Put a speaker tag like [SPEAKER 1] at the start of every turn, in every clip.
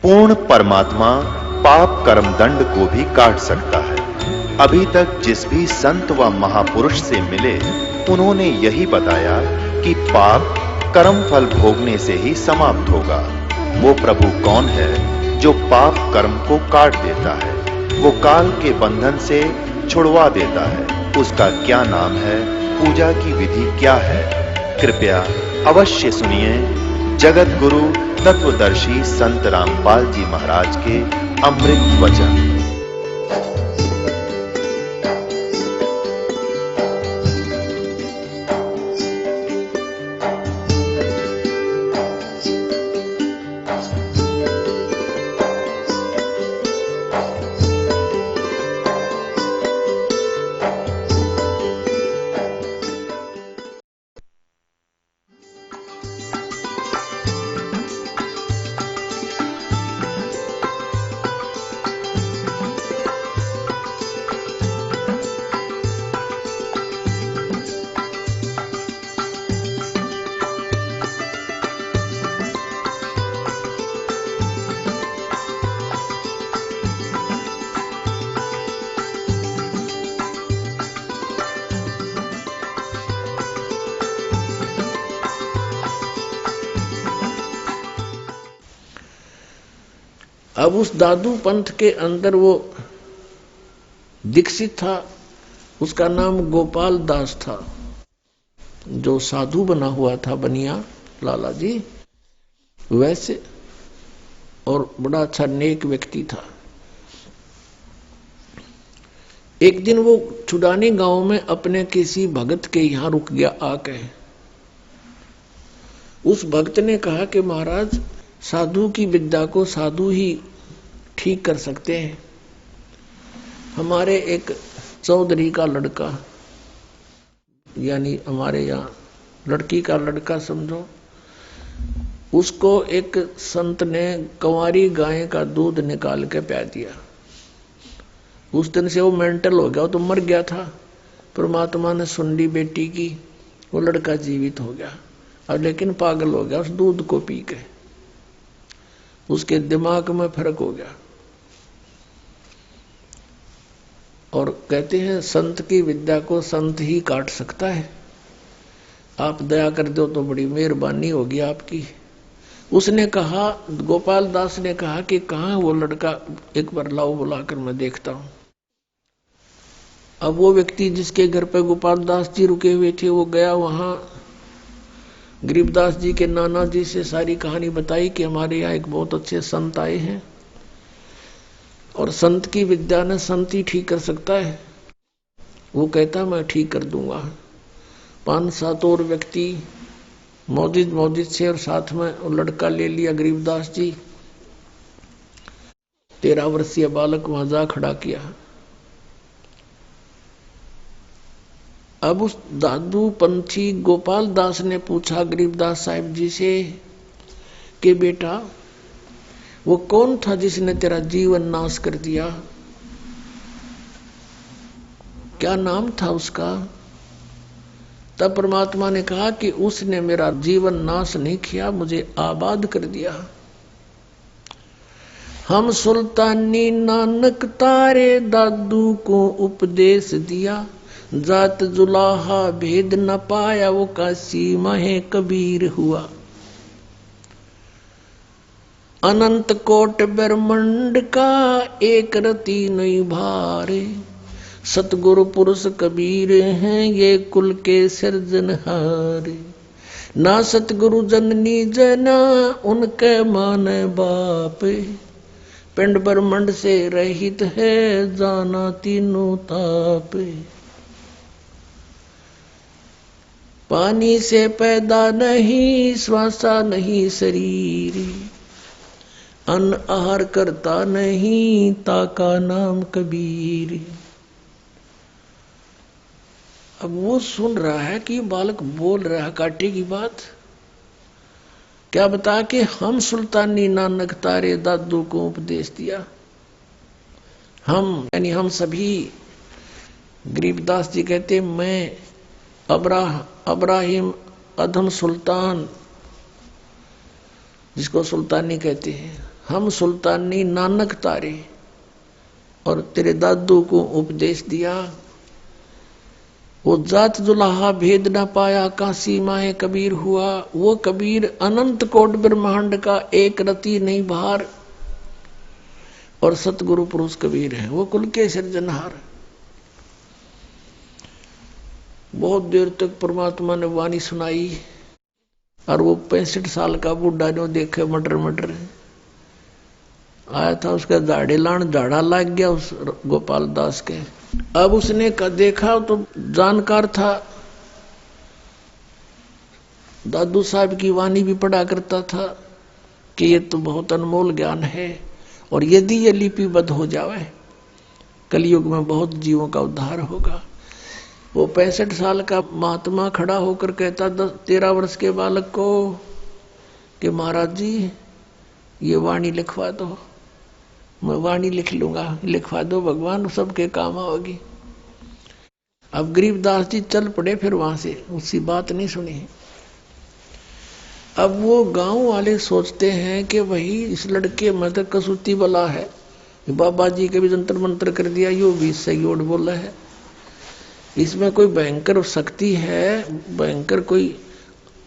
[SPEAKER 1] पूर्ण परमात्मा पाप कर्म दंड को भी काट सकता है। अभी तक जिस भी संत व महापुरुष से मिले, उन्होंने यही बताया कि पाप कर्म फल भोगने से ही समाप्त होगा। वो प्रभु कौन है जो पाप कर्म को काट देता है, वो काल के बंधन से छुड़वा देता है। उसका क्या नाम है, पूजा की विधि क्या है? कृपया अवश्य सुनिए जगत गुरु तत्वदर्शी संत रामपाल जी महाराज के अमृत वचन।
[SPEAKER 2] अब उस दादू पंथ के अंदर वो दीक्षित था, उसका नाम गोपाल दास था, जो साधु बना हुआ था बनिया लाला जी वैसे, और बड़ा अच्छा नेक व्यक्ति था। एक दिन वो छुडानी गांव में अपने किसी भगत के यहां रुक गया आके। उस भक्त ने कहा कि महाराज, साधु की विद्या को साधु ही ठीक कर सकते हैं। हमारे एक चौधरी का लड़का, यानी हमारे यहाँ लड़की का लड़का समझो, उसको एक संत ने कंवारी गाय का दूध निकाल के पिला दिया। उस दिन से वो मेंटल हो गया, वो तो मर गया था। परमात्मा ने सुन ली बेटी की, वो लड़का जीवित हो गया, और लेकिन पागल हो गया उस दूध को पी के। उसके दिमाग में फर्क हो गया। और कहते हैं संत की विद्या को संत ही काट सकता है। आप दया कर दो तो बड़ी मेहरबानी होगी आपकी। उसने कहा, गोपाल दास ने कहा कि कहाँ वो लड़का, एक बार लाओ बुलाकर मैं देखता हूं। अब वो व्यक्ति जिसके घर पे गोपाल दास जी रुके हुए थे, वो गया वहां। गरीबदास जी के नाना जी से सारी कहानी बताई कि हमारे यहाँ एक बहुत अच्छे संत आए हैं, और संत की विद्या ने संत ही ठीक कर सकता है। वो कहता मैं ठीक कर दूंगा। 5-7 और व्यक्ति मौजिद से, और साथ में वो लड़का ले लिया गरीबदास जी। 13 वर्षीय बालक वहां जा खड़ा किया। अब उस दादू पंथी गोपाल दास ने पूछा गरीबदास साहिब जी से कि बेटा, वो कौन था जिसने तेरा जीवन नाश कर दिया? क्या नाम था उसका? तब परमात्मा ने कहा कि उसने मेरा जीवन नाश नहीं किया, मुझे आबाद कर दिया। हम सुल्तानी नानक तारे दादू को उपदेश दिया, जात जुलाहा भेद न पाया, वो काशी महे कबीर हुआ। अनंत कोट ब्रह्मंड का एक रति नहीं भारे, सतगुरु पुरुष कबीर हैं ये कुल के सिरजनहारे। ना सतगुरु जननी जना उनके माने बाप, पिंड ब्रह्मंड से रहित है जाना तीनों ताप। पानी से पैदा नहीं श्वासा नहीं शरीर, अन्न आहार करता नहीं ताका नाम कबीर। अब वो सुन रहा है कि बालक बोल रहा है काटे की बात। क्या बता कि हम सुल्तानी नानक तारे दादू को उपदेश दिया। हम यानी हम सभी, गरीबदास जी कहते मैं अब्राहिम अधम सुल्तान, जिसको सुल्तानी कहते हैं, हम सुल्तानी नानक तारे, और तेरे दादू को उपदेश दिया। वो जात जुलाहा भेद न पाया, काशी माए कबीर हुआ। वो कबीर अनंत कोट ब्रह्मांड का एक रति नहीं भार, और सतगुरु पुरुष कबीर है, वो कुल के सिरजनहार। बहुत देर तक परमात्मा ने वाणी सुनाई, और वो 65 साल का बूढ़ा जो देखे मटर मटर आया था, उसका झाड़े लान झाड़ा लग गया उस गोपाल दास के। अब उसने देखा तो जानकार था, दादू साहब की वाणी भी पढ़ा करता था कि ये तो बहुत अनमोल ज्ञान है, और यदि ये लिपिबद्ध हो जावे कलयुग में बहुत जीवों का उद्धार होगा। वो 65 साल का महात्मा खड़ा होकर कहता 13 वर्ष के बालक को कि महाराज जी ये वाणी लिखवा दो। मैं वाणी लिख लूंगा, लिखवा दो भगवान, सबके काम आओगी। अब गरीबदास जी चल पड़े, फिर वहां से उसकी बात नहीं सुनी। अब वो गांव वाले सोचते हैं कि वही इस लड़के में तो कसूती बला है, बाबा जी के भी जंतर मंत्र कर दिया, यो भी सही ओड बोला है, इसमें कोई भयंकर शक्ति है, भयंकर कोई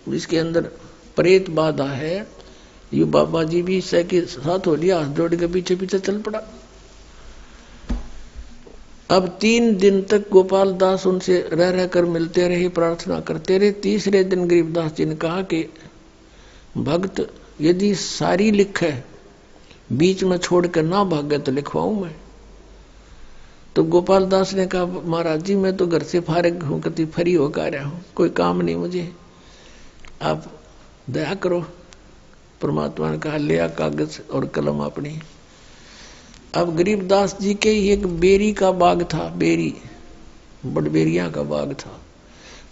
[SPEAKER 2] इसके अंदर प्रेत बाधा है। ये बाबा जी भी सह के साथ हो लिया, हाथ जोड़ के पीछे पीछे चल पड़ा। अब 3 दिन तक गोपाल दास उनसे रह रहकर मिलते रहे, प्रार्थना करते रहे। तीसरे दिन गरीबदास जी ने कहा कि भक्त यदि सारी लिखे बीच में छोड़कर ना भागे तो लिखवाऊं मैं। तो गोपाल दास ने कहा महाराज जी मैं तो घर से फारिग हूं, कति फ्री होकर आया हूं, कोई काम नहीं मुझे, आप दया करो। परमात्मा ने कहा ले आ कागज और कलम अपनी। अब गरीबदास जी के एक बेरी का बाग था, बेरी बड़बेरिया का बाग था,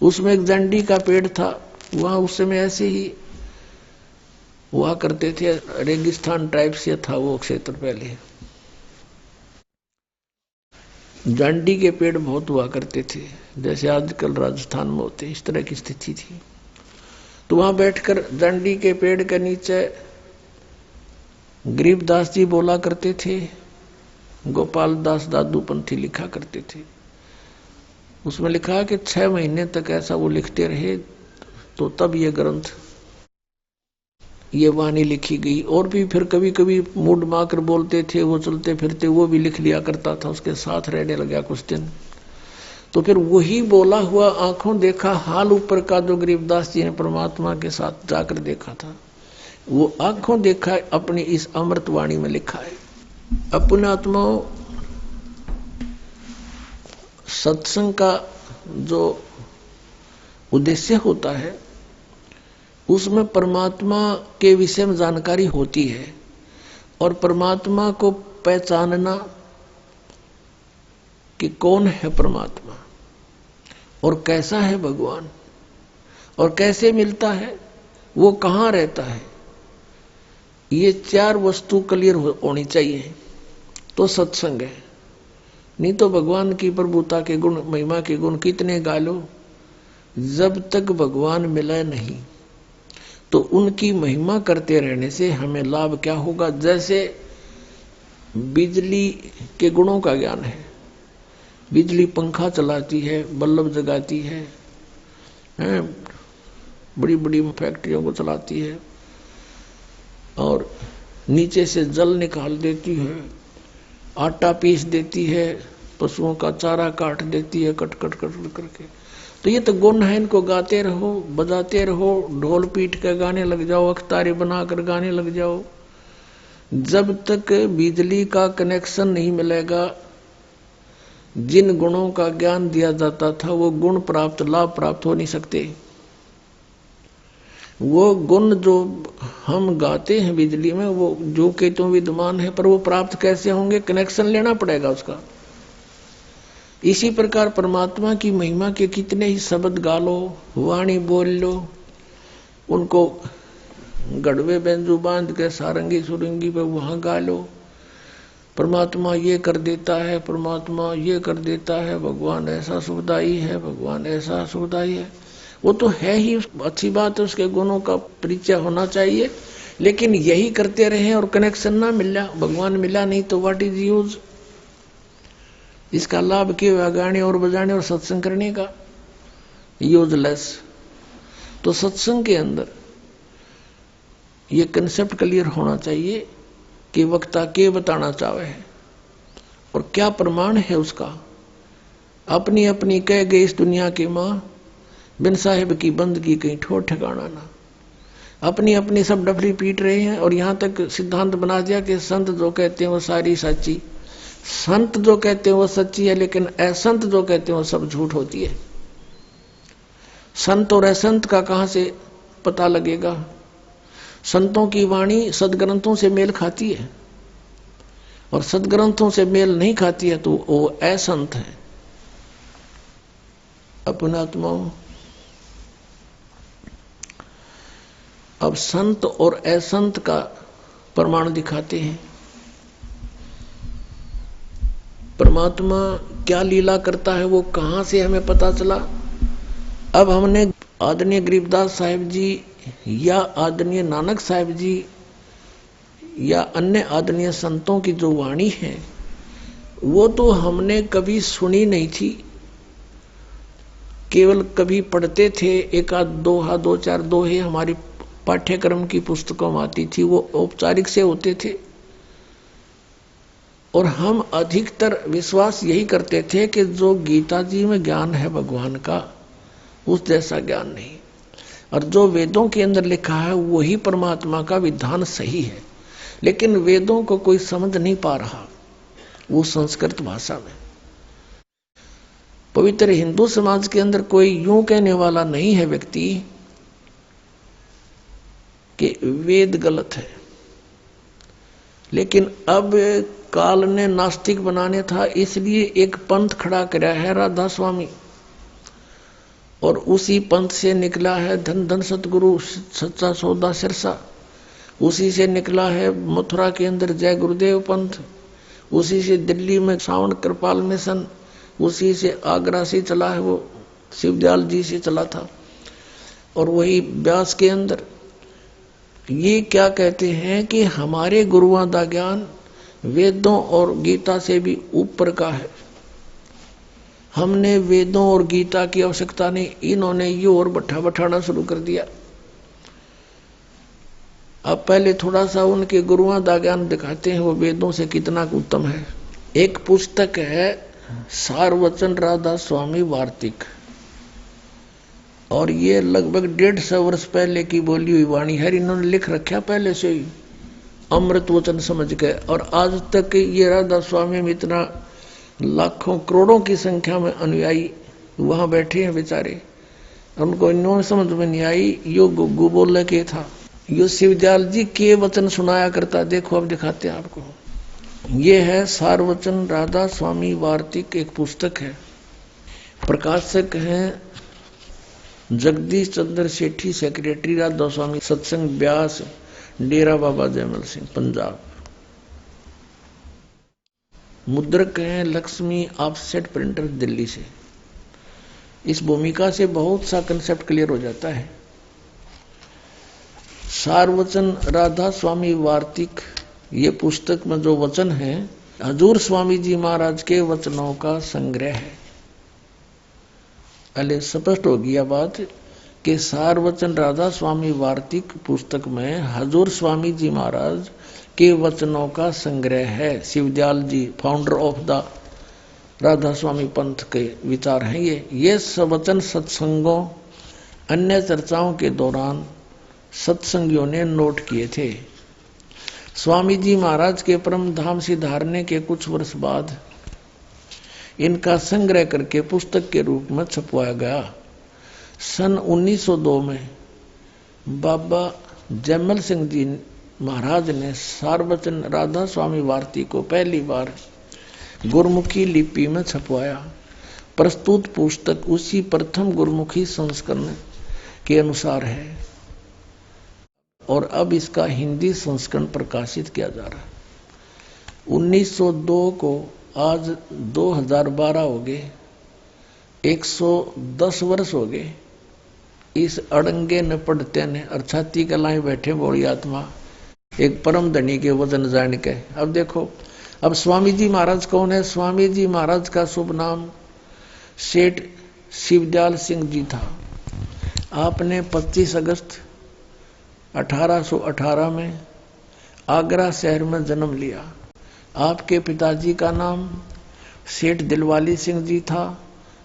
[SPEAKER 2] उसमें एक जंडी का पेड़ था। वहां उस समय ऐसे ही हुआ करते थे, रेगिस्तान टाइप से था वो क्षेत्र पहले, जांडी के पेड़ बहुत हुआ करते थे, जैसे आजकल राजस्थान में होते, इस तरह की स्थिति थी। तो वहां बैठकर जांडी के पेड़ के नीचे गरीबदास जी बोला करते थे, गोपाल दास दादू पंथी लिखा करते थे। उसमें लिखा कि 6 महीने तक ऐसा वो लिखते रहे, तो तब ये ग्रंथ, ये वाणी लिखी गई। और भी फिर कभी कभी मूड माकर बोलते थे, वो चलते फिरते वो भी लिख लिया करता था, उसके साथ रहने लगा कुछ दिन। तो फिर वही बोला हुआ आंखों देखा हाल ऊपर का जो गरीबदास जी ने परमात्मा के साथ जाकर देखा था, वो आंखों देखा अपनी इस अमृत वाणी में लिखा है। अपने आत्माओं, सत्संग का जो उद्देश्य होता है उसमें परमात्मा के विषय में जानकारी होती है, और परमात्मा को पहचानना कि कौन है परमात्मा और कैसा है भगवान और कैसे मिलता है, वो कहाँ रहता है, ये 4 वस्तु क्लियर होनी चाहिए तो सत्संग है। नहीं तो भगवान की प्रभुता के गुण, महिमा के गुण कितने गा लो, जब तक भगवान मिला नहीं तो उनकी महिमा करते रहने से हमें लाभ क्या होगा। जैसे बिजली के गुणों का ज्ञान है, बिजली पंखा चलाती है, बल्ब जगाती है, बड़ी बड़ी फैक्ट्रियों को चलाती है, और नीचे से जल निकाल देती है, आटा पीस देती है, पशुओं का चारा काट देती है, कट कट कट करके। तो ये तो गुण है, इनको गाते रहो, बजाते रहो, ढोल पीट कर गाने लग जाओ, अख्तारी बनाकर गाने लग जाओ। जब तक बिजली का कनेक्शन नहीं मिलेगा, जिन गुणों का ज्ञान दिया जाता था वो गुण प्राप्त, लाभ प्राप्त हो नहीं सकते। वो गुण जो हम गाते हैं बिजली में, वो जो के तो विद्यमान है, पर वो प्राप्त कैसे होंगे, कनेक्शन लेना पड़ेगा उसका। इसी प्रकार परमात्मा की महिमा के कितने ही शब्द गा लो, वाणी बोल लो, उनको गढ़वे बेंजू बांध के सारंगी सुरंगी पे वहां गा लो, परमात्मा ये कर देता है, परमात्मा ये कर देता है, भगवान ऐसा सुखदाई है, भगवान ऐसा सुखदाई है। वो तो है ही, अच्छी बात है, उसके गुणों का परिचय होना चाहिए, लेकिन यही करते रहे और कनेक्शन ना मिला, भगवान मिला नहीं, तो व्हाट इज यूज? इसका लाभ क्यों है गाने और बजाने और सत्संग करने का? यूजलेस। तो सत्संग के अंदर ये कंसेप्ट क्लियर होना चाहिए कि वक्ता के बताना चाहे है और क्या प्रमाण है उसका। अपनी अपनी कह गई इस दुनिया की मां, बिन साहिब की बंदगी कहीं ठोर ठिकाना ना। अपनी अपनी सब डफली पीट रहे हैं और यहां तक सिद्धांत बना दिया कि संत जो कहते हैं वो सारी सच्ची, संत जो कहते हैं वो सच्ची है, लेकिन असंत जो कहते हैं वो सब झूठ होती है। संत और असंत का कहां से पता लगेगा? संतों की वाणी सदग्रंथों से मेल खाती है और सदग्रंथों से मेल नहीं खाती है तो वो असंत है। अपनात्माओं, अब संत और असंत का प्रमाण दिखाते हैं। परमात्मा क्या लीला करता है वो कहां से हमें पता चला? अब हमने आदरणीय गरीबदास साहिब जी या आदरणीय नानक साहिब जी या अन्य आदरणीय संतों की जो वाणी है वो तो हमने कभी सुनी नहीं थी, केवल कभी पढ़ते थे, एक आध दोहा, दो चार दोहे हमारी पाठ्यक्रम की पुस्तकों में आती थी, वो औपचारिक से होते थे। और हम अधिकतर विश्वास यही करते थे कि जो गीता जी में ज्ञान है भगवान का, उस जैसा ज्ञान नहीं, और जो वेदों के अंदर लिखा है वही परमात्मा का विधान सही है। लेकिन वेदों को कोई समझ नहीं पा रहा, वो संस्कृत भाषा में। पवित्र हिंदू समाज के अंदर कोई यूं कहने वाला नहीं है व्यक्ति कि वेद गलत है, लेकिन अब काल ने नास्तिक बनाने था, इसलिए एक पंथ खड़ा कराया है राधा स्वामी, और उसी पंथ से निकला है धन धन सतगुरु सच्चा सौदा सिरसा, उसी से निकला है मथुरा के अंदर जय गुरुदेव पंथ, उसी से दिल्ली में सावन कृपाल मिशन, उसी से आगरा से चला है वो शिवदयाल जी से चला था, और वही व्यास के अंदर ये क्या कहते हैं कि हमारे गुरुओं का ज्ञान वेदों और गीता से भी ऊपर का है। हमने वेदों और गीता की आवश्यकता नहीं, इन्होंने ये और बैठाना शुरू कर दिया। अब पहले थोड़ा सा उनके गुरुओं का ज्ञान दिखाते हैं वो वेदों से कितना उत्तम है। एक पुस्तक है सारवचन राधा स्वामी वार्तिक, और ये लगभग 150 वर्ष पहले की बोली हुई वाणी है। इन्होंने लिख रखा पहले से ही अमृत वचन समझ के, और आज तक ये राधा स्वामी में इतना लाखों करोड़ों की संख्या में अनुयायी वहां बैठे हैं बेचारे, उनको इन्होंने समझ में नहीं आई यो गुग्गू बोले के था, यो शिवदयाल जी के वचन सुनाया करता। देखो अब दिखाते हैं आपको, ये है सारवचन राधा स्वामी वार्तिक, एक पुस्तक है, प्रकाशक हैं जगदीश चंद्र सेठी, सेक्रेटरी राधा स्वामी सत्संग ब्यास, डेरा बाबा जयमल सिंह पंजाब। मुद्रक हैं लक्ष्मी ऑफसेट प्रिंटर दिल्ली से। इस भूमिका से बहुत सा कंसेप्ट क्लियर हो जाता है। सारवचन राधा स्वामी वार्तिक, ये पुस्तक में जो वचन है हजूर स्वामी जी महाराज के वचनों का संग्रह है। पहले स्पष्ट हो गया बात कि सारवचन राधा स्वामी वार्तिक पुस्तक में हजूर स्वामी जी महाराज के वचनों का संग्रह है। शिवदयाल जी फाउंडर ऑफ द राधा स्वामी पंथ के विचार हैं ये वचन सत्संगों अन्य चर्चाओं के दौरान सत्संगियों ने नोट किए थे। स्वामी जी महाराज के परम धाम सिधारने के कुछ वर्ष बाद इनका संग्रह करके पुस्तक के रूप में छपवाया गया। सन 1902 में बाबा जयमल सिंह जी महाराज ने सारवचन राधा स्वामी वार्तिक को पहली बार गुरमुखी लिपि में छपवाया। प्रस्तुत पुस्तक उसी प्रथम गुरमुखी संस्करण के अनुसार है और अब इसका हिंदी संस्करण प्रकाशित किया जा रहा है। 1902 को आज 2012 हो गए, 110 वर्ष हो गए इस अड़ंगे न पढ़ते ने और छाती कलाएं बैठे बोली आत्मा एक परम धनी के वचन जान के। अब देखो, अब स्वामी जी महाराज कौन है? स्वामी जी महाराज का शुभ नाम सेठ शिवदयाल सिंह जी था। आपने 25 अगस्त 1818 में आगरा शहर में जन्म लिया। आपके पिताजी का नाम सेठ दिलवाली सिंह जी था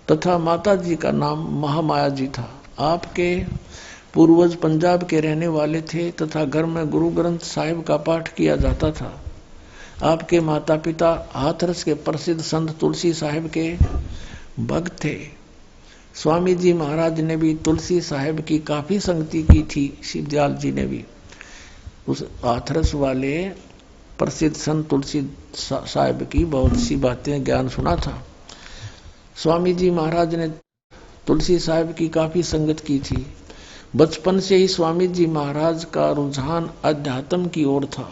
[SPEAKER 2] तथा माता जी का नाम महामाया जी था। आपके पूर्वज पंजाब के रहने वाले थे तथा घर में गुरु ग्रंथ साहिब का पाठ किया जाता था। आपके माता पिता हाथरस के प्रसिद्ध संत तुलसी साहिब के भक्त थे। स्वामी जी महाराज ने भी तुलसी साहिब की काफी संगति की थी। शिवदयाल जी ने भी उस हाथरस वाले प्रसिद्ध संत तुलसी साहिब की बहुत सी बातें ज्ञान सुना था। स्वामी जी महाराज ने तुलसी साहिब की काफी संगत की थी। बचपन से ही स्वामी जी महाराज का रुझान अध्यात्म की ओर था।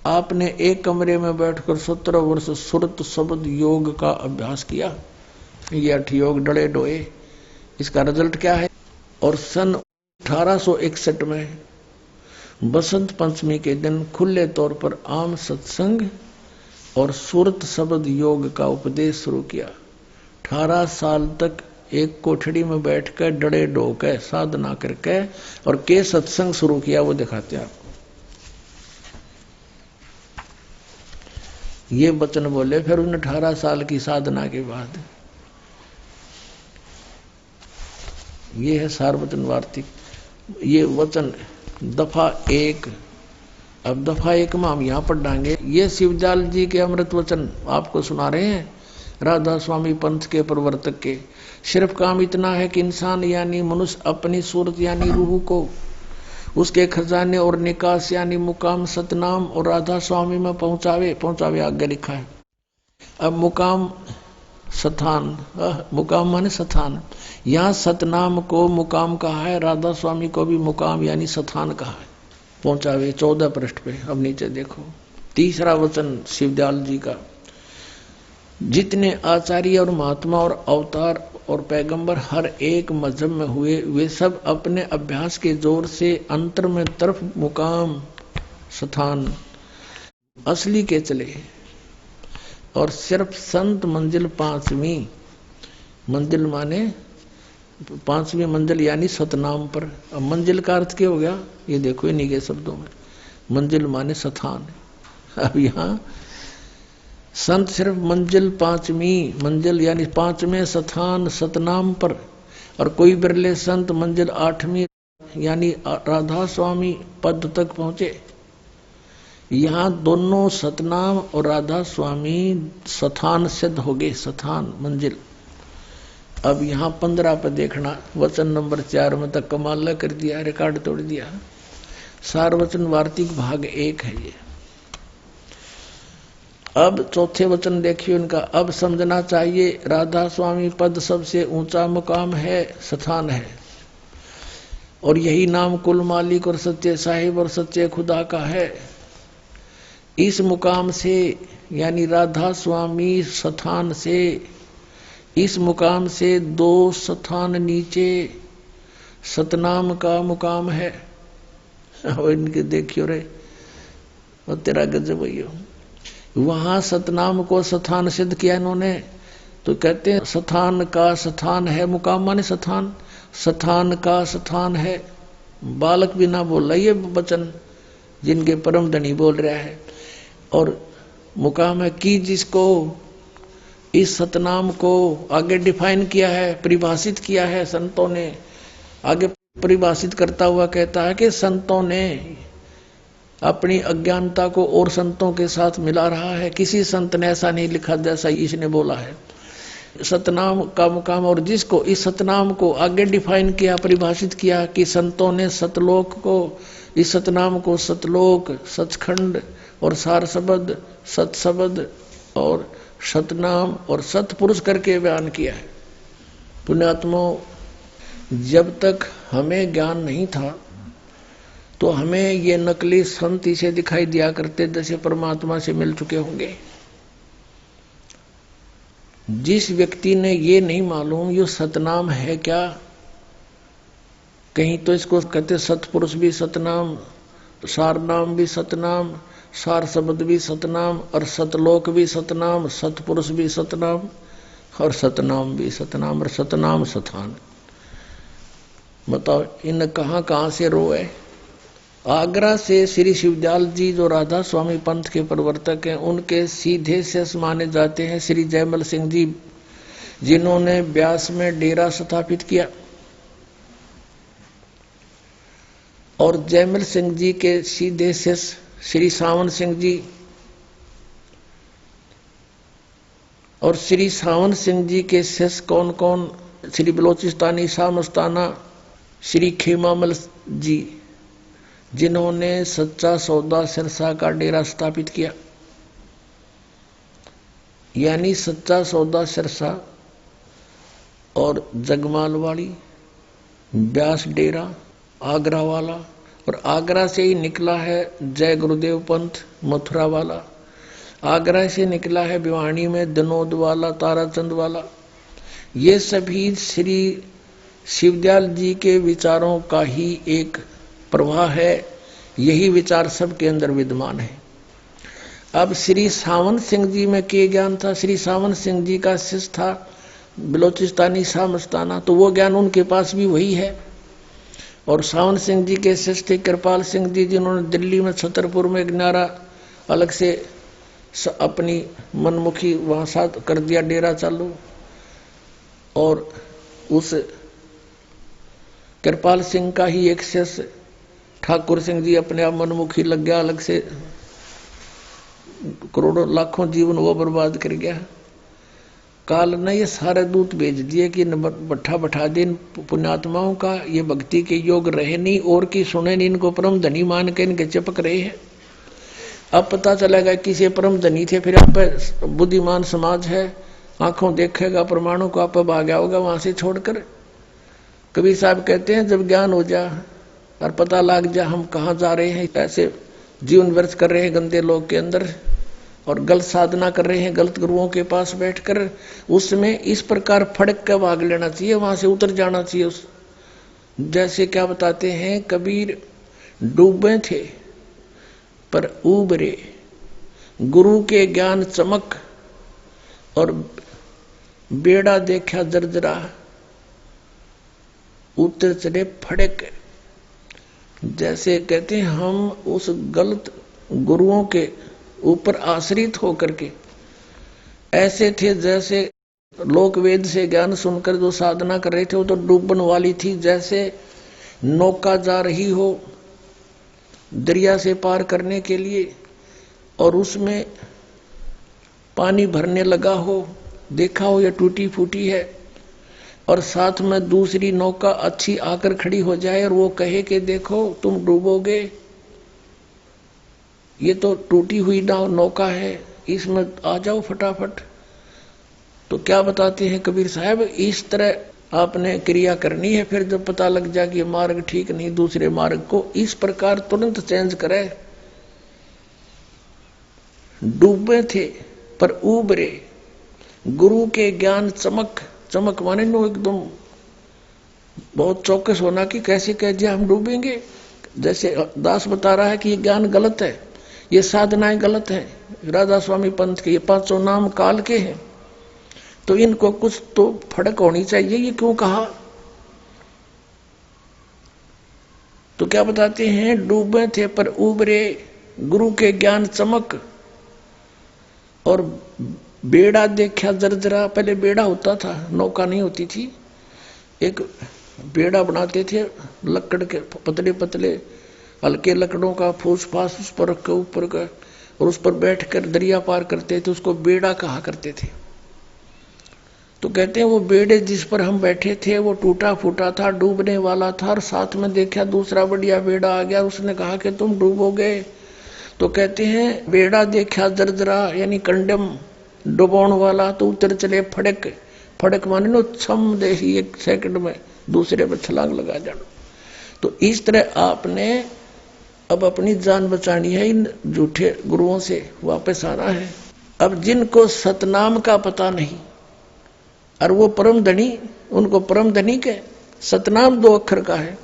[SPEAKER 2] आपने एक कमरे में बैठकर 17 वर्ष सुरत शब्द योग का अभ्यास किया। ये 8 योग डड़े डोए, इसका रिजल्ट क्या है? और सन 1861 में बसंत पंचमी के दिन खुले तौर पर आम सत्संग और सुरत शब्द योग का उपदेश शुरू किया। 18 साल तक एक कोठड़ी में बैठकर डड़े डोकर साधना करके और के सत्संग शुरू किया, वो दिखाते हैं आपको। ये वचन बोले फिर उन 18 साल की साधना के बाद। ये है सारवचन वार्तिक। ये वचन दफा 1। अब दफा 1 में हम यहां पर डांगे। ये शिवदयाल जी के अमृत वचन आपको सुना रहे हैं, राधा स्वामी पंथ के प्रवर्तक के। सिर्फ काम इतना है कि इंसान यानी मनुष्य अपनी सूरत यानी रूह को उसके खजाने और निकास यानी मुकाम सतनाम और राधा स्वामी में पहुंचावे आगे लिखा है। अब मुकाम स्थान, मुकाम माने स्थान, यहाँ सतनाम को मुकाम कहा है, राधा स्वामी को भी मुकाम यानी स्थान कहा है। पहुंचावे 14 पृष्ठ पे। अब नीचे देखो तीसरा वचन शिवदयाल जी का। जितने आचार्य और महात्मा और अवतार और पैगंबर हर एक मजहब में हुए, वे सब अपने अभ्यास के जोर से अंतर में तरफ मुकाम स्थान असली के चले और सिर्फ संत मंजिल 5वीं मंजिल माने 5वीं मंजिल यानी सतनाम पर। अब मंजिल का अर्थ क्या हो गया? ये देखो इन्हीं के शब्दों में, मंजिल माने स्थान। अब यहाँ संत सिर्फ मंजिल 5वीं मंजिल यानी 5वें स्थान सतनाम पर, और कोई बिरले संत मंजिल 8वीं यानी राधा स्वामी पद तक पहुंचे। यहाँ दोनों सतनाम और राधा स्वामी स्थान सिद्ध हो गए, स्थान मंजिल। अब यहाँ 15 पर देखना, वचन नंबर 4 में तक कमाल कर दिया, रिकॉर्ड तोड़ दिया। सारवचन वार्तिक भाग 1 है ये। अब चौथे वचन देखिए उनका। अब समझना चाहिए राधा स्वामी पद सबसे ऊंचा मुकाम है, स्थान है, और यही नाम कुल मालिक और सच्चे साहिब और सच्चे खुदा का है। इस मुकाम से यानी राधा स्वामी स्थान से, इस मुकाम से 2 स्थान नीचे सतनाम का मुकाम है। और इनके देखियो रे, और तेरा गजब भैया, वहां सतनाम को स्थान सिद्ध किया इन्होंने। तो कहते हैं स्थान का स्थान है, मुकाम माने स्थान, स्थान का स्थान है। बालक भी ना बोल रहा, ये वचन जिनके परम धनी बोल रहा है। और मुकाम है कि जिसको इस सतनाम को आगे डिफाइन किया है, परिभाषित किया है संतों ने। आगे परिभाषित करता हुआ कहता है कि संतों ने अपनी अज्ञानता को और संतों के साथ मिला रहा है। किसी संत ने ऐसा नहीं लिखा जैसा इसने बोला है। सतनाम का मुकाम, और जिसको इस सतनाम को आगे डिफाइन किया, परिभाषित किया कि संतों ने सतलोक को, इस सतनाम को सतलोक, सचखंड और सार शब्द, सतशब्द और सतनाम और सतपुरुष करके बयान किया है। पुण्यात्माओं, जब तक हमें ज्ञान नहीं था तो हमें ये नकली संत इसे दिखाई दिया करते जैसे परमात्मा से मिल चुके होंगे। जिस व्यक्ति ने ये नहीं मालूम ये सतनाम है क्या, कहीं तो इसको कहते सतपुरुष भी सतनाम, सार नाम भी सतनाम, सार शब्द भी सतनाम, और सतलोक भी सतनाम, सतपुरुष भी सतनाम, और सतनाम भी सतनाम, और सतनाम सथान। बताओ इन कहां से रोए। आगरा से श्री शिवदयाल जी जो राधा स्वामी पंथ के प्रवर्तक हैं, उनके सीधे से माने जाते हैं श्री जयमल सिंह जी, जिन्होंने ब्यास में डेरा स्थापित किया। और जयमल सिंह जी के सीधे से श्री सावन सिंह जी, और श्री सावन सिंह जी के शिष्य कौन कौन, श्री बलोचिस्तानी शाह मस्ताना, श्री खेमामल जी, जिन्होंने सच्चा सौदा सिरसा का डेरा स्थापित किया। यानी सच्चा सौदा सिरसा और जगमाल वाली, ब्यास डेरा, आगरा वाला, और आगरा से ही निकला है जय गुरुदेव पंथ मथुरा वाला, आगरा से निकला है भिवानी में दनोद वाला, ताराचंद वाला। ये सभी श्री शिवदयाल जी के विचारों का ही एक प्रवाह है, यही विचार सबके अंदर विद्यमान है। अब श्री सावन सिंह जी में क्या ज्ञान था? श्री सावन सिंह जी का शिष्य था बलोचिस्तानी शाह मस्ताना, तो वो ज्ञान उनके पास भी वही है। और सावन सिंह जी के शिष्य थे कृपाल सिंह जी, जिन्होंने दिल्ली में छतरपुर में एक न्यारा अलग से अपनी मनमुखी वहां साथ कर दिया डेरा चालू। और उस कृपाल सिंह का ही एक शिष्य ठाकुर सिंह जी अपने आप मनमुखी लग गया, अलग से करोड़ों लाखों जीवन वो बर्बाद कर गया। काल ने ये सारे दूत भेज दिए कि बट्ठा बैठा दे पुण्यात्माओं का, ये भक्ति के योग रहे नहीं और की सुने नहीं, इनको परम धनी मान के इनके चिपक रहे हैं। अब पता चलेगा किसी परम धनी थे, फिर आप बुद्धिमान समाज है, आंखों देखेगा प्रमाणों को, आप भाग होगा वहां से छोड़कर। कबीर साहब कहते हैं जब ज्ञान हो जा और पता लग जा हम कहाँ जा रहे हैं, ऐसे जीवन व्यर्थ कर रहे हैं गंदे लोग के अंदर, और गलत साधना कर रहे हैं गलत गुरुओं के पास बैठकर, उसमें इस प्रकार फड़क का भाग लेना चाहिए, वहां से उतर जाना चाहिए। उस जैसे क्या बताते हैं कबीर, डूबे थे पर उबरे, गुरु के ज्ञान चमक, और बेड़ा देखा जर्जरा, उतर चले फड़क। जैसे कहते हैं हम उस गलत गुरुओं के ऊपर आश्रित होकर के ऐसे थे, जैसे लोक वेद से ज्ञान सुनकर जो साधना कर रहे थे वो तो डूबन वाली थी। जैसे नौका जा रही हो दरिया से पार करने के लिए, और उसमें पानी भरने लगा हो, देखा हो या टूटी फूटी है, और साथ में दूसरी नौका अच्छी आकर खड़ी हो जाए और वो कहे कि देखो तुम डूबोगे, ये तो टूटी हुई नौका है, इसमें आ जाओ फटाफट। तो क्या बताते हैं कबीर साहब, इस तरह आपने क्रिया करनी है। फिर जब पता लग जाए कि मार्ग ठीक नहीं, दूसरे मार्ग को इस प्रकार तुरंत चेंज करे। डूबे थे पर उबरे, गुरु के ज्ञान चमक, चमक माने नो एकदम बहुत चौकस होना कि कैसे कह दिया हम डूबेंगे। जैसे दास बता रहा है कि ये ज्ञान गलत है, ये साधनाएं गलत है, राधा स्वामी पंथ के ये पांचों नाम काल के हैं, तो इनको कुछ तो फड़क होनी चाहिए। ये क्यों कहा? तो क्या बताते हैं, डूबे थे पर उबरे, गुरु के ज्ञान चमक, और बेड़ा देखा जर्जरा। पहले बेड़ा होता था, नौका नहीं होती थी, एक बेड़ा बनाते थे लकड़ के, पतले पतले हल्के लकड़ों का फूस फास उस पर रख के ऊपर का, और उस पर बैठकर दरिया पार करते थे, उसको बेड़ा कहा करते थे। तो कहते हैं वो बेड़े जिस पर हम बैठे थे वो टूटा फूटा था, डूबने वाला था, और साथ में देखा दूसरा बढ़िया बेड़ा आ गया, उसने कहा कि तुम डूबोगे। तो कहते हैं बेड़ा देखा जर्जरा, यानी कंडम डुबोण वाला, तो उतर चले फड़क। फड़क माने नो छम दे ही एक सेकंड में दूसरे पर छलांग लगा जाना। तो इस तरह आपने अब अपनी जान बचानी है, इन झूठे गुरुओं से वापस आना है। अब जिनको सतनाम का पता नहीं और वो परम धनी, उनको परम धनी के सतनाम 2 अक्षर का है,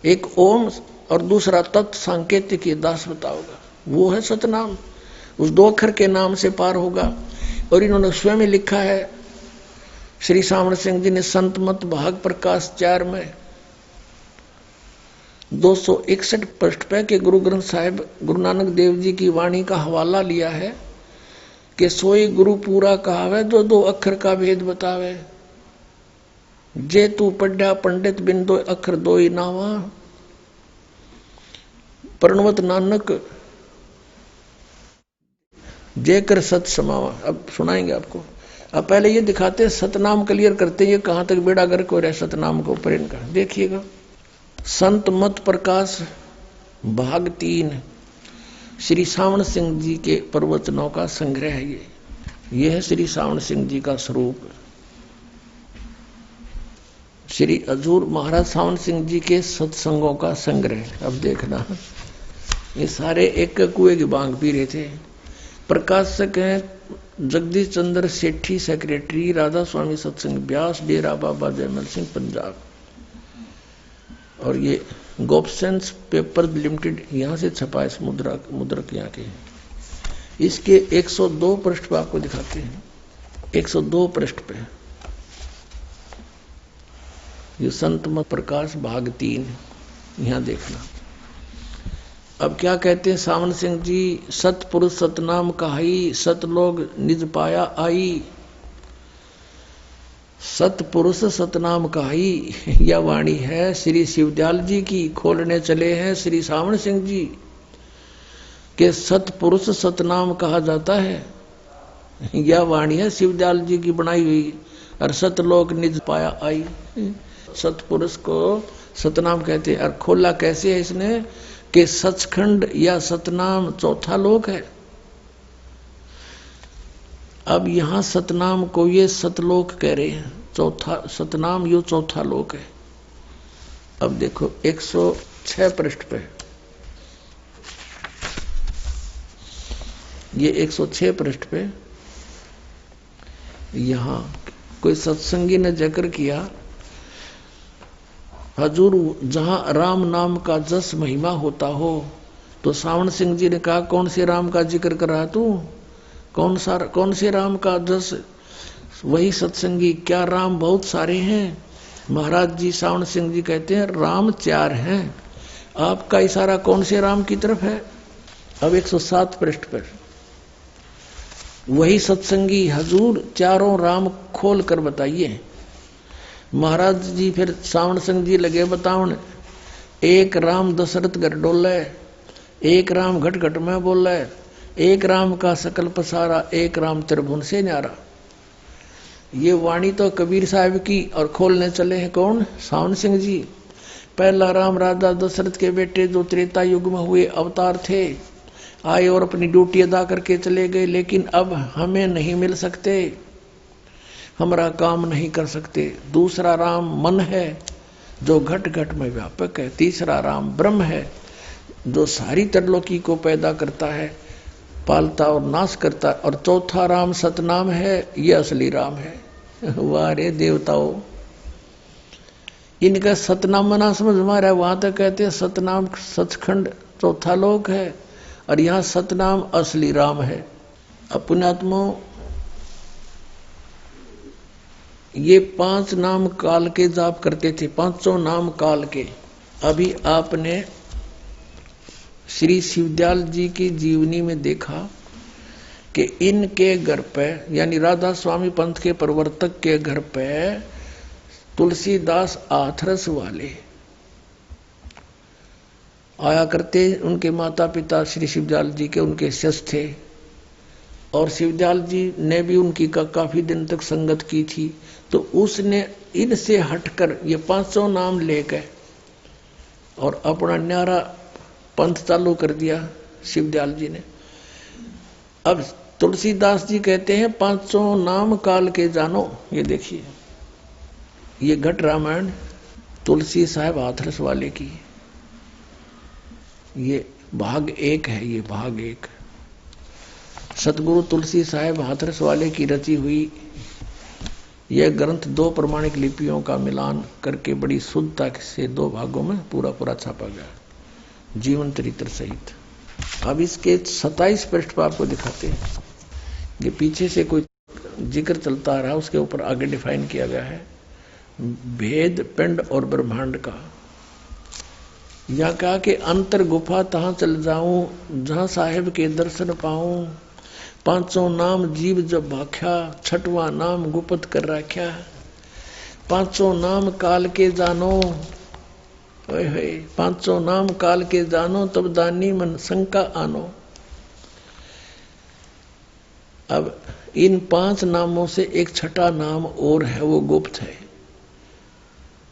[SPEAKER 2] एक ओम और दूसरा तत् सांकेतिक ये दास बताओगा, वो है सतनाम। उस 2 अक्षर के नाम से पार होगा। और इन्होंने स्वयं में लिखा है, श्री सावण सिंह जी ने संत मत भाग प्रकाश 4 में 261 पृष्ठ पे के गुरु ग्रंथ साहिब गुरु नानक देव जी की वाणी का हवाला लिया है कि सोई गुरु पूरा कहावे जो 2 अक्षर का भेद बतावे। जे तू पढ़ा पंडित बिन 2 अक्षर 2 ही नावा, प्रणवत नानक जे कर सत समावा। अब सुनाएंगे आपको। अब पहले ये दिखाते सतनाम क्लियर करते ये कहां तक बेड़ा गर्क हो रहा है सतनाम को ऊपर इनका। देखिएगा, संत मत प्रकाश भाग 3 श्री सावण सिंह जी के प्रवचनों का संग्रह है। ये है श्री सावण सिंह जी का स्वरूप। श्री हजूर महाराज सावण सिंह जी के सत्संगों का संग्रह। अब देखना, ये सारे एक कुएं की बांग पी रहे थे। प्रकाशक हैं जगदीश चंद्र सेठी, सेक्रेटरी राधा स्वामी सत्संग ब्यास, डेरा बाबा जयमल सिंह पंजाब। और ये गोपसेंस पेपर लिमिटेड यहां से छपा है, मुद्रक यहाँ के। इसके 102 पृष्ठ पे आपको दिखाते हैं, 102 पृष्ठ पे ये संत मत प्रकाश भाग 3 यहां देखना। अब क्या कहते हैं सावन सिंह जी, सतपुरुष सतनाम कहाई, सतलोग निज पाया आई। सतपुरुष सतनाम कहाई, यह वाणी है श्री शिवदयाल जी की। खोलने चले हैं श्री सावन सिंह जी के सतपुरुष सतनाम कहा जाता है। यह वाणी है शिवदयाल जी की बनाई हुई। और सतलोक निज पाया आई, सतपुरुष को सतनाम कहते हैं। और खोला कैसे है इसने कि सचखंड या सतनाम चौथा लोक है। अब यहां सतनाम को ये सतलोक कह रहे हैं, चौथा सतनाम यो चौथा लोक है। अब देखो 106 पृष्ठ पे, ये 106 पृष्ठ पे यहां कोई सत्संगी ने जिक्र किया, हजूर जहां राम नाम का जस महिमा होता हो। तो सावण सिंह जी ने कहा कौन से राम का जिक्र कर रहा तू, कौन से राम का जस। वही सत्संगी, क्या राम बहुत सारे हैं। महाराज जी सावण सिंह जी कहते हैं राम 4 हैं। आपका इशारा कौन से राम की तरफ है। अब 107 पृष्ठ पर वही सत्संगी, हजूर चारों राम खोल कर बताइए। महाराज जी फिर सावण सिंह जी लगे बतावन, एक राम दशरथ घर डोले, एक राम घट घट में बोले, एक राम का सकल पसारा, एक राम त्रिभुवन से न्यारा। ये वाणी तो कबीर साहब की। और खोलने चले हैं कौन, सावन सिंह जी। पहला राम राजा दशरथ के बेटे जो त्रेता युग में हुए अवतार थे, आए और अपनी ड्यूटी अदा करके चले गए, लेकिन अब हमें नहीं मिल सकते, हमारा काम नहीं कर सकते। दूसरा राम मन है जो घट घट में व्यापक है। तीसरा राम ब्रह्म है जो सारी त्रिलोकी को पैदा करता है, पालता और नाश करता है। और चौथा राम सतनाम है, ये असली राम है। वाह रे देवताओं, इनका सतनाम मना समझ मारा है। वहां तक कहते हैं सतनाम सचखंड चौथा लोक है, और यहाँ सतनाम असली राम है। पुण्यात्माओं, ये 5 नाम काल के जाप करते थे, 5 नाम काल के। अभी आपने श्री शिवदयाल जी की जीवनी में देखा कि इनके घर पे, यानी राधा स्वामी पंथ के प्रवर्तक के घर पे तुलसीदास आथरस वाले आया करते। उनके माता पिता श्री शिवदयाल जी के उनके शिष्य थे, और शिवदयाल जी ने भी उनकी काफी दिन तक संगत की थी। तो उसने इनसे हटकर ये 500 नाम लेकर और अपना न्यारा पंथ चालू कर दिया शिवदयाल जी ने। अब तुलसीदास जी कहते हैं 500 नाम काल के जानो। ये देखिए, ये घट रामायण तुलसी साहब हाथरस वाले की, ये भाग 1 है। ये भाग 1 सतगुरु तुलसी साहब हाथरस वाले की रची हुई यह ग्रंथ 2 प्रमाणिक लिपियों का मिलान करके बड़ी शुद्धता से 2 भागों में पूरा छापा गया। जीवन चरित्र सहित। अब इसके 27 पृष्ठ पर आपको दिखाते हैं। ये पीछे से कोई जिक्र चलता आ रहा है, उसके ऊपर आगे डिफाइन किया गया है भेद पिंड और ब्रह्मांड का। या कहा कि अंतर गुफा तहां चल जाऊं जहां साहेब के दर्शन पाऊं, पांचों नाम जीव जब भाख्या, छठवां नाम गुप्त कर राख्या, पांचों नाम काल के जानो, पांचों नाम काल के जानो तब दानी मन शंका आनो। अब इन 5 नामों से एक छठा नाम और है, वो गुप्त है।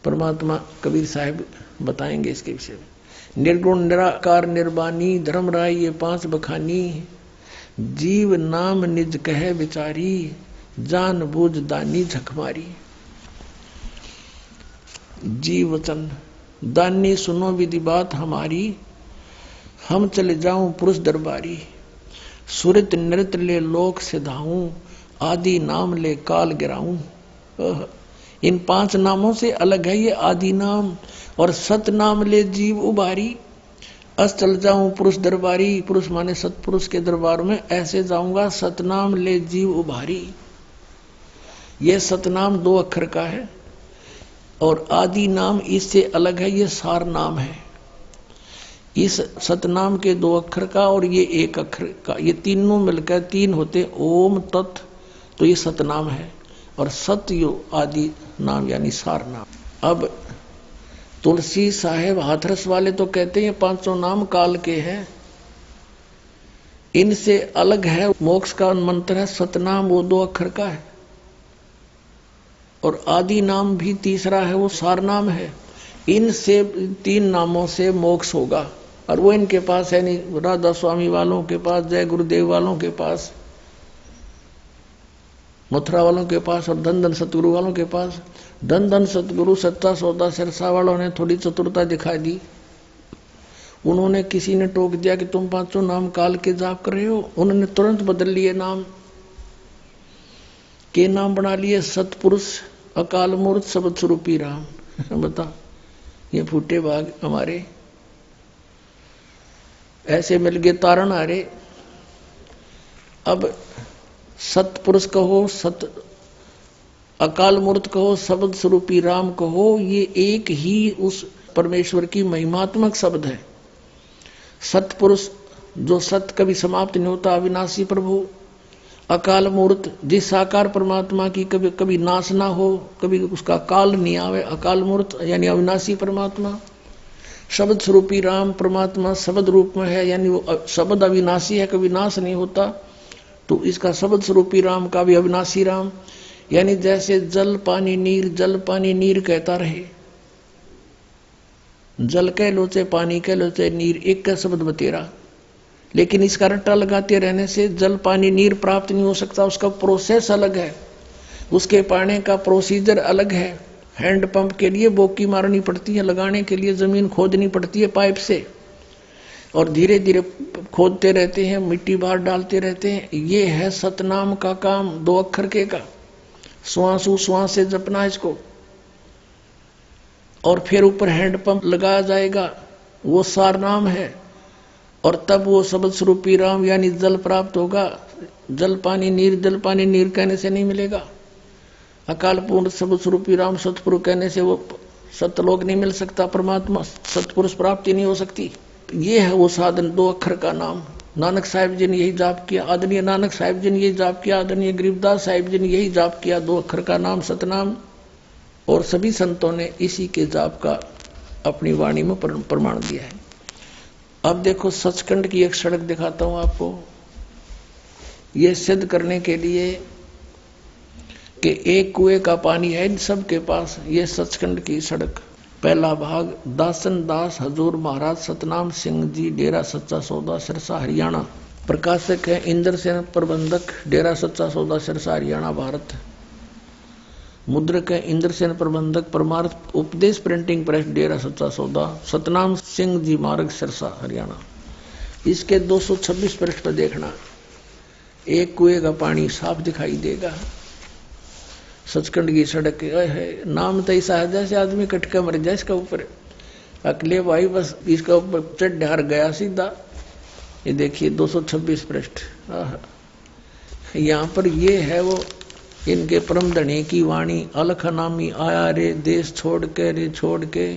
[SPEAKER 2] परमात्मा कबीर साहब बताएंगे इसके विषय में। निर्गुण निराकार निर्वाणी धर्मराय ये 5 बखानी, जीव नाम निज कहे विचारी, जान बूझ दानी झकमारी। जीव वचन दानी सुनो विधि बात हमारी, हम चले जाऊं पुरुष दरबारी, सुरत नृत्य ले लोक सिधाऊं, आदि नाम ले काल गिराऊं। इन 5 नामों से अलग है ये आदि नाम। और सत नाम ले जीव उबारी, अस चल जाऊं पुरुष दरबारी, पुरुष माने सतपुरुष के दरबार में ऐसे जाऊंगा, सतनाम ले जीव उबारी। ये सतनाम 2 अक्षर का है और आदि नाम इससे अलग है, ये सार नाम है। इस सतनाम के 2 अक्षर का और ये 1 अक्षर का, ये तीनों मिलकर 3 होते ओम तत्, तो ये सतनाम है। और सत्य आदि नाम यानी सार नाम। अब तुलसी साहेब हाथरस वाले तो कहते हैं 5 नाम काल के हैं, इनसे अलग है मोक्ष का मंत्र है सतनाम, वो 2 अक्षर का है। और आदि नाम भी तीसरा है, वो सार नाम है। इनसे 3 नामों से मोक्ष होगा और वो इनके पास है नहीं। राधा स्वामी वालों के पास, जय गुरुदेव वालों के पास, मथुरा वालों के पास और धन धन सतगुरु वालों के पास। धन धन सतगुरु सच्चा सौदा सिरसा वालों ने थोड़ी चतुरता दिखा दी। उन्होंने किसी ने टोक दिया कि तुम 5 नाम काल के जाप कर रहे हो, उन्होंने तुरंत बदल लिए नाम के नाम बना लिए सतपुरुष अकाल मूर्त सबद स्वरूपी राम। बता ये फूटे बाग हमारे ऐसे मिल गए तारण हारे। अब सतपुरुष कहो, सत अकाल मूर्त कहो, शब्द स्वरूपी राम कहो, ये एक ही उस परमेश्वर की महिमात्मक शब्द है। सतपुरुष जो सत कभी समाप्त नहीं होता, अविनाशी प्रभु। अकाल मूर्त जिस साकार परमात्मा की कभी कभी नाश ना हो, कभी उसका काल नहीं आवे, अकाल मूर्त यानी अविनाशी परमात्मा। शब्द स्वरूपी राम परमात्मा शब्द रूप में है, यानी वो शब्द अविनाशी है, कभी नाश नहीं होता, तो इसका शब्द स्वरूपी राम का भी अविनाशी राम। यानी जैसे जल पानी नीर कहता रहे, जल कह लो चाहे पानी कह लो चाहे नीर, एक का शब्द बतेरा। लेकिन इसका रट्टा लगाते रहने से जल पानी नीर प्राप्त नहीं हो सकता, उसका प्रोसेस अलग है, उसके पाने का प्रोसीजर अलग है। हैंड पंप के लिए बोकी मारनी पड़ती है, लगाने के लिए जमीन खोदनी पड़ती है पाइप से, और धीरे धीरे खोदते रहते हैं, मिट्टी बाहर डालते रहते हैं। ये है सतनाम का काम, 2 अक्षर के का। श्वासु श्वास से जपना इसको, और फिर ऊपर हैंड पंप लगाया जाएगा, वो सार नाम है। और तब वो शब्द स्वरूपी राम यानी जल प्राप्त होगा। जल पानी नीर कहने से नहीं मिलेगा। अकाल पूर्ण शब्द स्वरूपी राम सतपुरुष कहने से वो सतलोक नहीं मिल सकता, परमात्मा सतपुरुष प्राप्ति नहीं हो सकती। ये है वो साधन, 2 अक्षर का नाम। नानक साहिब जी ने यही जाप किया, आदरणीय नानक साहिब जी ने यही जाप किया, आदरणीय गरीबदास साहिब जी ने यही जाप किया, 2 अक्षर का नाम सतनाम। और सभी संतों ने इसी के जाप का अपनी वाणी में प्रमाण दिया है। अब देखो सचखंड की एक सड़क दिखाता हूं आपको, ये सिद्ध करने के लिए कि एक कुएं का पानी है इन सबके पास। ये सचखंड की सड़क, पहला भाग दासन दास हजूर महाराज सतनाम सिंह जी, डेरा सच्चा सौदा सिरसा हरियाणा। प्रकाशक है इंद्रसेन प्रबंधक, डेरा सच्चा सौदा सिरसा हरियाणा भारत। मुद्रक है इंद्रसेन प्रबंधक, परमार्थ उपदेश प्रिंटिंग प्रेस, डेरा सच्चा सौदा, सतनाम सिंह जी मार्ग सिरसा हरियाणा। इसके 226 पृष्ठ पर देखना, एक कुएं का पानी साफ दिखाई देगा। सचखंड की सड़क है, नाम तो ऐसा है जैसे आदमी कटका मर जाए इसका ऊपर। अकेले भाई बस इसका ऊपर चढ़ ढार गया सीधा। ये देखिए 226 पृष्ठ। यहाँ पर ये है वो इनके परम धनी की वाणी। अलख नामी आया रे देश छोड़ के, रे छोड़ के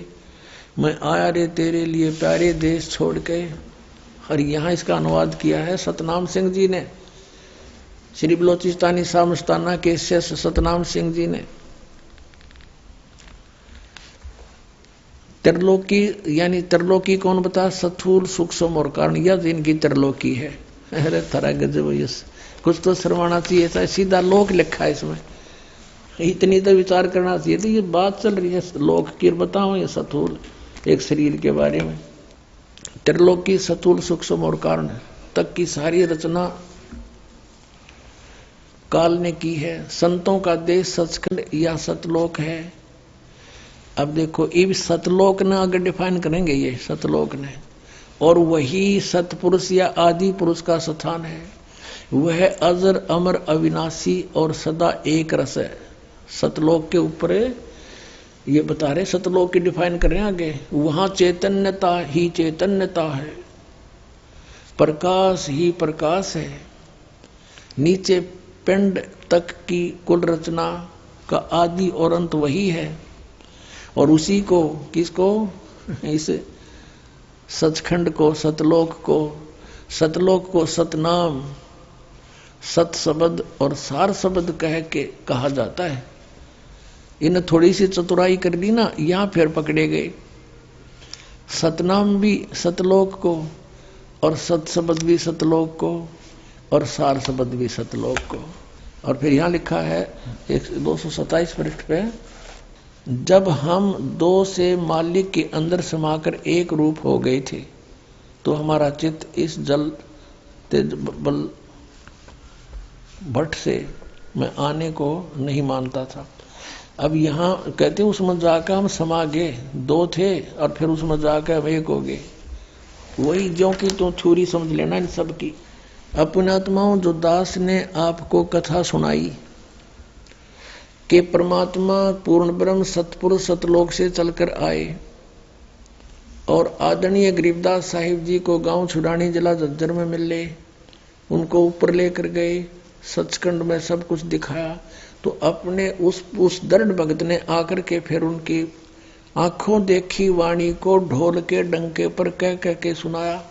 [SPEAKER 2] मैं आया रे तेरे लिए प्यारे देश छोड़ के। और यहाँ इसका अनुवाद किया है सतनाम सिंह जी ने, श्री बलोचिस्तानी सामस्ताना के शिष्य सतनाम सिंह जी ने। त्रिलोकी यानी त्रिलोकी कौन बता? स्थूल सूक्ष्म और कारण, यह इनकी त्रिलोकी है। अरे थरा गजब, कुछ तो शर्माना चाहिए। ऐसा सीधा लोक लिखा है इसमें, इतनी तो विचार करना चाहिए। तो ये बात चल रही है लोक की, बताओ ये स्थूल एक शरीर के बारे में। त्रिलोकी स्थूल सूक्ष्म और कारण तक की सारी रचना काल ने की है। संतों का देश सचखंड या सतलोक है। अब देखो इब सतलोक ने अगर डिफाइन करेंगे ये सतलोक ने, और वही सतपुरुष या आदि पुरुष का स्थान है। वह अजर अमर अविनाशी और सदा एक रस है। सतलोक के ऊपर ये बता रहे, सतलोक की डिफाइन कर रहे हैं आगे। वहां चैतन्यता ही चैतन्यता है, प्रकाश ही प्रकाश है। नीचे पिंड तक की कुल रचना का आदि और अंत वही है। और उसी को किसको? इस सचखंड को, सतलोक को सतनाम, सत शब्द और सार शब्द कह के कहा जाता है। इन थोड़ी सी चतुराई कर दी ना, यहां फिर पकड़े गए। सतनाम भी सतलोक को, और सत शब्द भी सतलोक को, और सार शब्द भी सतलोक को। और फिर यहां लिखा है 227 पृष्ठ पे, जब हम दो से मालिक के अंदर समाकर एक रूप हो गए थे तो हमारा चित्त इस जल तेज बल भट्ट से मैं आने को नहीं मानता था। अब यहाँ कहते हैं उसमें जाकर हम समा गए, दो थे और फिर उसमें जाकर हम एक हो गए। वही ज्यों की तो छुरी समझ लेना इन सब की। अपने आत्माओं, जो दास ने आपको कथा सुनाई कि परमात्मा पूर्ण ब्रह्म सतपुरुष सतलोक से चलकर आए और आदरणीय गरीबदास साहिब जी को गांव छुड़ानी जिला झज्जर में मिले, उनको ऊपर लेकर गए, सचखंड में सब कुछ दिखाया। तो अपने उस दृढ़ भगत ने आकर के फिर उनकी आंखों देखी वाणी को ढोल के डंके पर कह कह के सुनाया।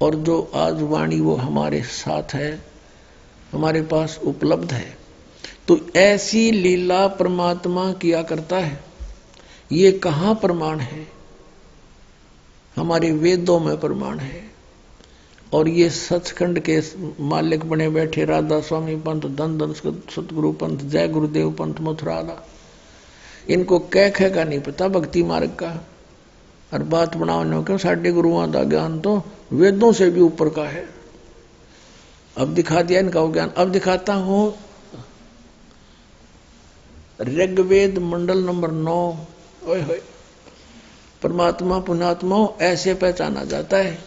[SPEAKER 2] और जो आज वाणी वो हमारे साथ है, हमारे पास उपलब्ध है। तो ऐसी लीला परमात्मा किया करता है। ये कहाँ प्रमाण है? हमारे वेदों में प्रमाण है। और ये सचखंड के मालिक बने बैठे राधा स्वामी पंथ, धन धन सतगुरु पंथ, जय गुरुदेव पंथ, मथुराला, इनको कह का नहीं पता भक्ति मार्ग का। और बात बनाने क्यों, साढ़े गुरुओं का ज्ञान तो वेदों से भी ऊपर का है। अब दिखा दिया इनका ज्ञान। अब दिखाता हूं ऋग्वेद मंडल नंबर 9। ओए होए, परमात्मा पुण्यात्माओं ऐसे पहचाना जाता है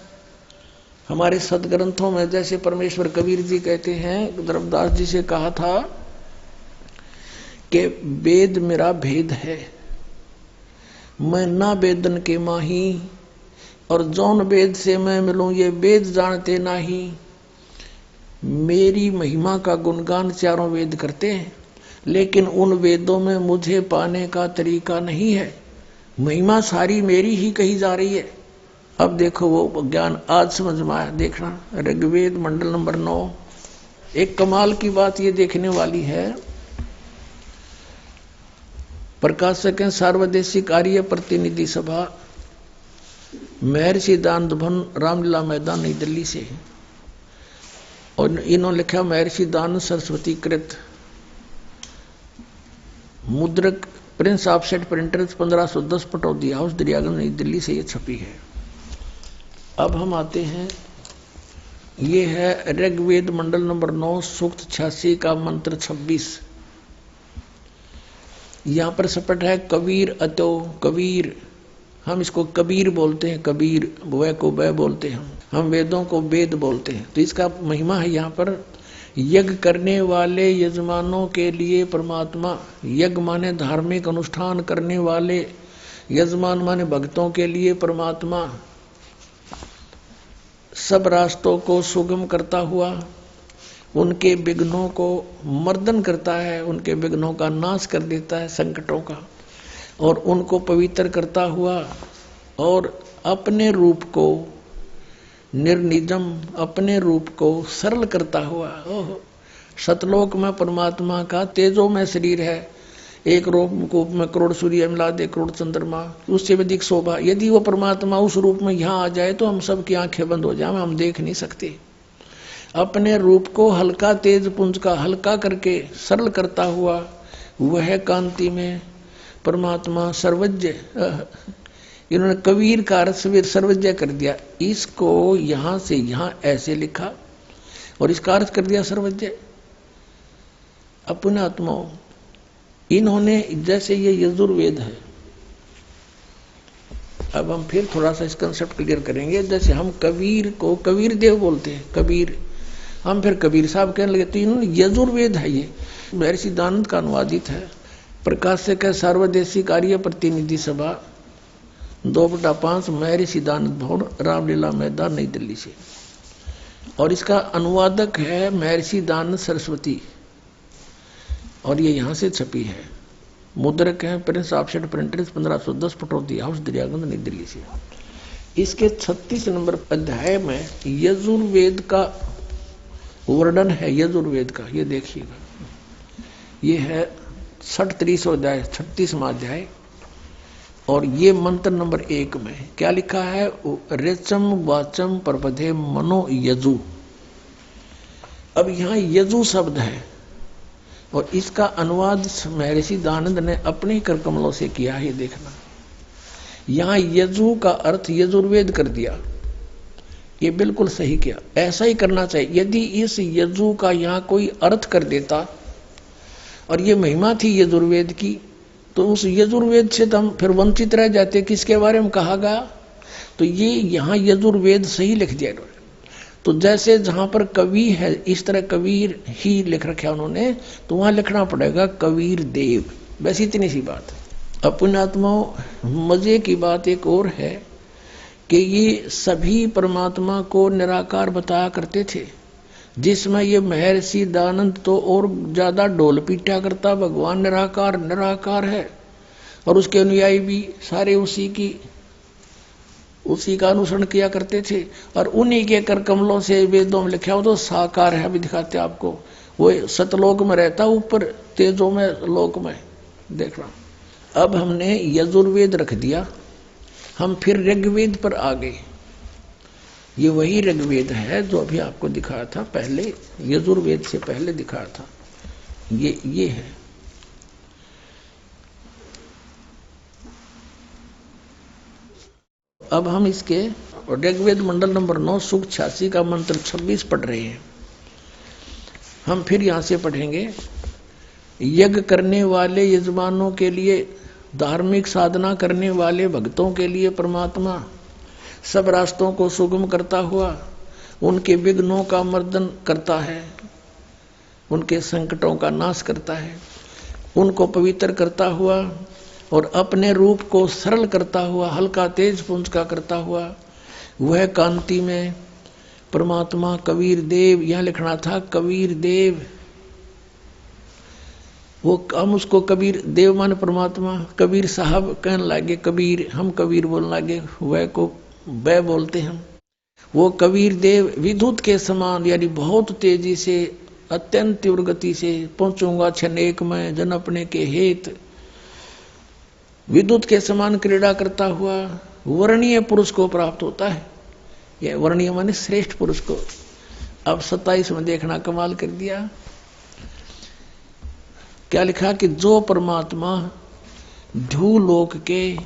[SPEAKER 2] हमारे सदग्रंथों में। जैसे परमेश्वर कबीर जी कहते हैं, धर्मदास जी से कहा था कि वेद मेरा भेद है, मैं ना वेदन के माही, और जौन वेद से मैं मिलूं ये वेद जानते नाही। मेरी महिमा का गुणगान चारों वेद करते हैं, लेकिन उन वेदों में मुझे पाने का तरीका नहीं है। महिमा सारी मेरी ही कही जा रही है। अब देखो वो ज्ञान आज समझ में आया। देखना ऋग्वेद मंडल नंबर 9। एक कमाल की बात ये देखने वाली है। प्रकाशक हैं सार्वदेशिक आर्य प्रतिनिधि सभा, महर्षि दान भवन, रामलीला मैदान, नई दिल्ली से। और इन्होंने लिखा महर्षि दान सरस्वती कृत, मुद्रक Prince offset printers 1510 Pataudi house Daryaganj, नई दिल्ली से ये छपी है। अब हम आते हैं, ये है ऋग्वेद मंडल नंबर 9 सूक्त 86 का मंत्र 26। यहां पर सपट है कबीर अतो कबीर, हम इसको कबीर बोलते हैं, कबीर वह को वह बोलते हैं, हम वेदों को वेद बोलते हैं। तो इसका महिमा है यहाँ पर, यज्ञ करने वाले यजमानों के लिए परमात्मा, यज्ञ माने धार्मिक अनुष्ठान करने वाले यजमान माने भक्तों के लिए परमात्मा सब रास्तों को सुगम करता हुआ उनके विघ्नों को मर्दन करता है, उनके विघ्नों का नाश कर देता है, संकटों का, और उनको पवित्र करता हुआ और अपने रूप को निर्निजम, अपने रूप को सरल करता हुआ। सतलोक में परमात्मा का तेजो में शरीर है, एक रूप में करोड़ सूर्य मिला दे, करोड़ चंद्रमा, उससे अधिक शोभा। यदि वो परमात्मा उस रूप में यहाँ आ जाए तो हम सबकी आंखें बंद हो जाए, हम देख नहीं सकते। अपने रूप को हल्का तेज पुंज का हल्का करके सरल करता हुआ वह कांति में परमात्मा सर्वज्ञ, इन्होंने कबीर का अर्थ सर्वज्ञ कर दिया। इसको यहां से यहां ऐसे लिखा और इसका अर्थ कर दिया सर्वज्ञ। अपने आत्माओं, इन्होंने जैसे ये यजुर्वेद है, अब हम फिर थोड़ा सा इस कंसेप्ट क्लियर करेंगे। जैसे हम कबीर को कबीर देव बोलते हैं, कबीर, हम फिर कबीर साहब कहने लगे, तो इन्होंने यजुर्वेद है, ये महर्षि दानंद का अनुवादित है। प्रकाशक है सार्वदेशी कार्य प्रतिनिधि सभा 2/5 महर्षि दानंद भवन, रामलीला मैदान, नई दिल्ली से। और इसका अनुवादक है महर्षि दानंद सरस्वती, और ये यहां से छपी है। मुद्रक है Prince offset printers 1510 Pataudi house Daryaganj, नई दिल्ली से। इसके 36 नंबर अध्याय में यजुर्वेद का वर्णन है, यजुर्वेद का, ये देखिएगा, ये है 63वां अध्याय, 36वां अध्याय, और ये मंत्र नंबर 1 में क्या लिखा है, रेचम वाचम परपधे मनो यजु। अब यहाँ यजु शब्द है और इसका अनुवाद महर्षि दानंद ने अपने कर कमलों से किया है। देखना, यहाँ यजु का अर्थ यजुर्वेद कर दिया, ये बिल्कुल सही किया, ऐसा ही करना चाहिए। यदि इस यजु का यहाँ कोई अर्थ कर देता और ये महिमा थी यजुर्वेद की, तो उस यजुर्वेद से तो हम फिर वंचित रह जाते, किसके बारे में कहा गया। तो ये यहाँ यजुर्वेद सही लिख दिया। तो जैसे जहां पर कवि है, इस तरह कबीर ही लिख रखा उन्होंने, तो वहां लिखना पड़ेगा कबीर देव। बस इतनी सी बात है। अपने आत्माओं, मजे की बात एक और है कि ये सभी परमात्मा को निराकार बताया करते थे, जिसमें ये महर्षि दानंद तो और ज्यादा ढोल पीटा करता, भगवान निराकार निराकार है, और उसके अनुयायी भी सारे उसी का अनुसरण किया करते थे। और उन्हीं के कर कमलों से वेदों में लिखा हो तो साकार है, अभी दिखाते आपको, वो सतलोक में रहता, ऊपर तेजों में लोक में। देखना, अब हमने यजुर्वेद रख दिया, हम फिर ऋग्वेद पर आ गए। ये वही ऋग्वेद है जो अभी आपको दिखाया था पहले, यजुर्वेद से पहले दिखाया था, ये है। अब हम इसके ऋग्वेद मंडल नंबर 9 सूक्त 86 का मंत्र 26 पढ़ रहे हैं। हम फिर यहां से पढ़ेंगे, यज्ञ करने वाले यजमानों के लिए, धार्मिक साधना करने वाले भक्तों के लिए परमात्मा सब रास्तों को सुगम करता हुआ उनके विघ्नों का मर्दन करता है, उनके संकटों का नाश करता है, उनको पवित्र करता हुआ और अपने रूप को सरल करता हुआ, हल्का तेज पुंज का करता हुआ वह कांति में परमात्मा कबीर देव, यह लिखना था कबीर देव। वो हम उसको कबीर देव माने परमात्मा, कबीर साहब कहने लगे, कबीर, हम कबीर बोलने लगे, वह को वह बोलते हम। वो कबीर देव विद्युत के समान, यानी बहुत तेजी से, अत्यंत तीव्र गति से पहुंचूंगा क्षण एक में जन अपने के हेत, विद्युत के समान क्रीड़ा करता हुआ वर्णीय पुरुष को प्राप्त होता है। यह वर्णीय माने श्रेष्ठ पुरुष को। अब 27 में देखना, कमाल कर दिया, क्या लिखा कि जो परमात्मा ध्रुवलोक के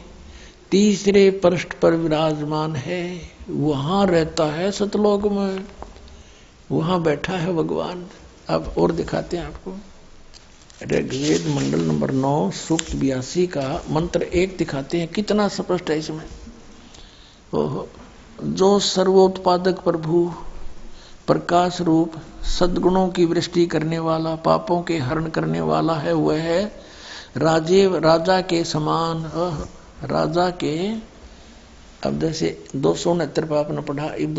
[SPEAKER 2] तीसरे पृष्ठ पर विराजमान है, वहां रहता है सतलोक में, वहां बैठा है भगवान। अब और दिखाते हैं आपको, ऋग्वेद मंडल नंबर 9 सूक्त 82 का मंत्र 1 दिखाते हैं, कितना स्पष्ट है इसमें। ओहो, जो सर्वोत्पादक प्रभु, प्रकाश रूप, सद्गुणों की वृष्टि करने वाला, पापों के हरण करने वाला है, वह है राजा के समान। राजा के, अब जैसे 269 पे आपने पढ़ा, अब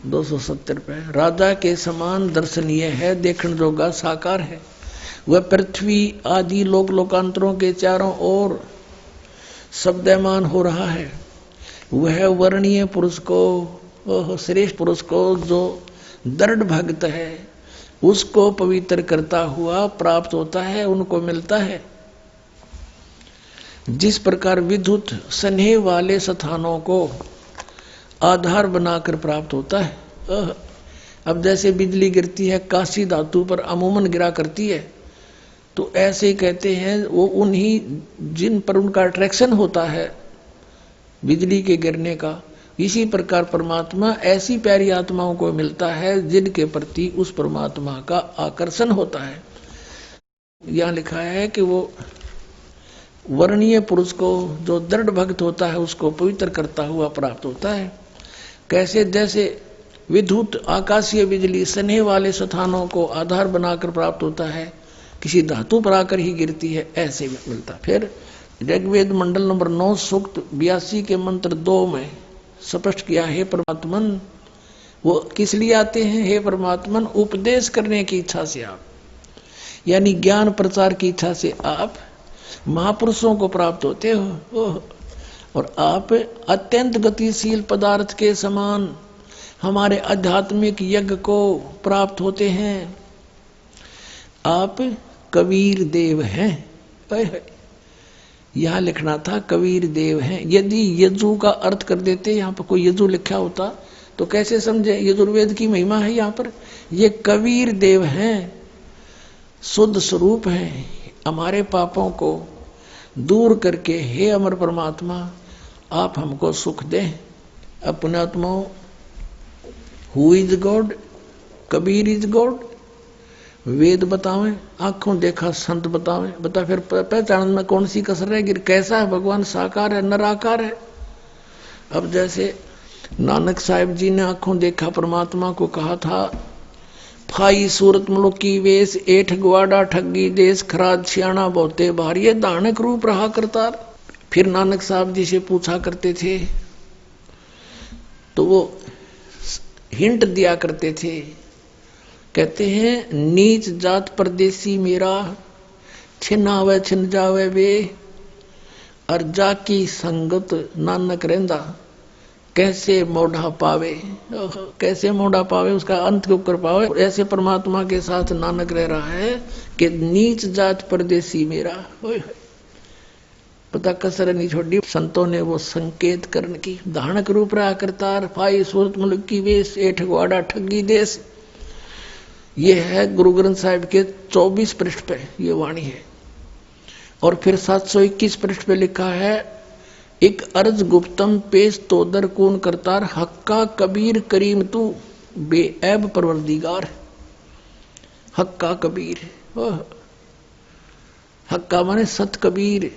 [SPEAKER 2] 270 पे राजा के समान दर्शनीय है, देखने जोगा साकार है। वह पृथ्वी आदि लोक लोकांतरों के चारों ओर शब्दमान हो रहा है। वह वर्णीय पुरुष को, श्रेष्ठ पुरुष को जो दृढ़ भक्त है उसको पवित्र करता हुआ प्राप्त होता है, उनको मिलता है। जिस प्रकार विद्युत स्नेह वाले स्थानों को आधार बनाकर प्राप्त होता है। अब जैसे बिजली गिरती है कांसी धातु पर अमूमन गिरा करती है, तो ऐसे कहते हैं वो उन्हीं जिन पर उनका अट्रैक्शन होता है बिजली के गिरने का, इसी प्रकार परमात्मा ऐसी प्यारी आत्माओं को मिलता है जिनके प्रति उस परमात्मा का आकर्षण होता है। यहाँ लिखा है कि वो वर्णीय पुरुष को जो दृढ़ भक्त होता है उसको पवित्र करता हुआ प्राप्त होता है। कैसे? जैसे विद्युत आकाशीय बिजली स्नेह वाले स्थानों को आधार बनाकर प्राप्त होता है, किसी धातु पर आकर ही गिरती है, ऐसे मिलता। फिर ऋग्वेद मंडल नंबर 9 सूक्त 82 के मंत्र 2 में स्पष्ट किया, हे परमात्मन, वो किस लिए आते हैं? हे परमात्मन, उपदेश करने की इच्छा से आप, यानी ज्ञान प्रचार की इच्छा से आप महापुरुषों को प्राप्त होते हो, और आप अत्यंत गतिशील पदार्थ के समान हमारे आध्यात्मिक यज्ञ को प्राप्त होते हैं। आप कबीर देव हैं। यहां लिखना था कबीर देव हैं। यदि यजु का अर्थ कर देते, यहाँ पर कोई यजु लिखा होता तो कैसे समझे? यजुर्वेद की महिमा है यहाँ पर। ये कबीर देव हैं, शुद्ध स्वरूप हैं, हमारे पापों को दूर करके हे अमर परमात्मा आप हमको सुख दें। अपने आत्मा who is God? Kabir is God. वेद बतावें, आंखों देखा संत बतावें, बता फिर पहचान में कौन सी कसर रहेगी? कैसा है भगवान? साकार है, निराकार है। अब जैसे नानक साहिब जी ने आंखों देखा परमात्मा को कहा था, फाई सूरत मुलुकी वेश एठ ग्वाड़ा ठगी देश खराज सियाणा बहुते भारी, ये दानक रूप रहा करता। फिर नानक साहब जी से पूछा करते थे तो वो हिंट दिया करते थे, कहते हैं नीच जात परदेसी मेरा, छिन आवे छिन जावे वे, अर्जा की संगत नानक रहंदा, कैसे मोढ़ा पावे। कैसे मोढ़ा पावे? उसका अंत के ऊपर पावे। ऐसे परमात्मा के साथ नानक रह रहा है कि नीच जात परदेसी मेरा। पता कसर नहीं छोड़ी। संतों ने वो संकेत करने की, धानक रूप रहा करतार, फाई सूरत मुल्क की वेश एठ ग्वाड़ा ठगी देश। ये है गुरु ग्रंथ साहिब के 24 पृष्ठ पे ये वाणी है। और फिर 721 पृष्ठ पे लिखा है, एक अर्ज गुप्तम पेश तोदर कून करतार, हक्का कबीर करीम तू बेऐब परवरदिगार। हक्का कबीर, हक्का माने सत कबीर,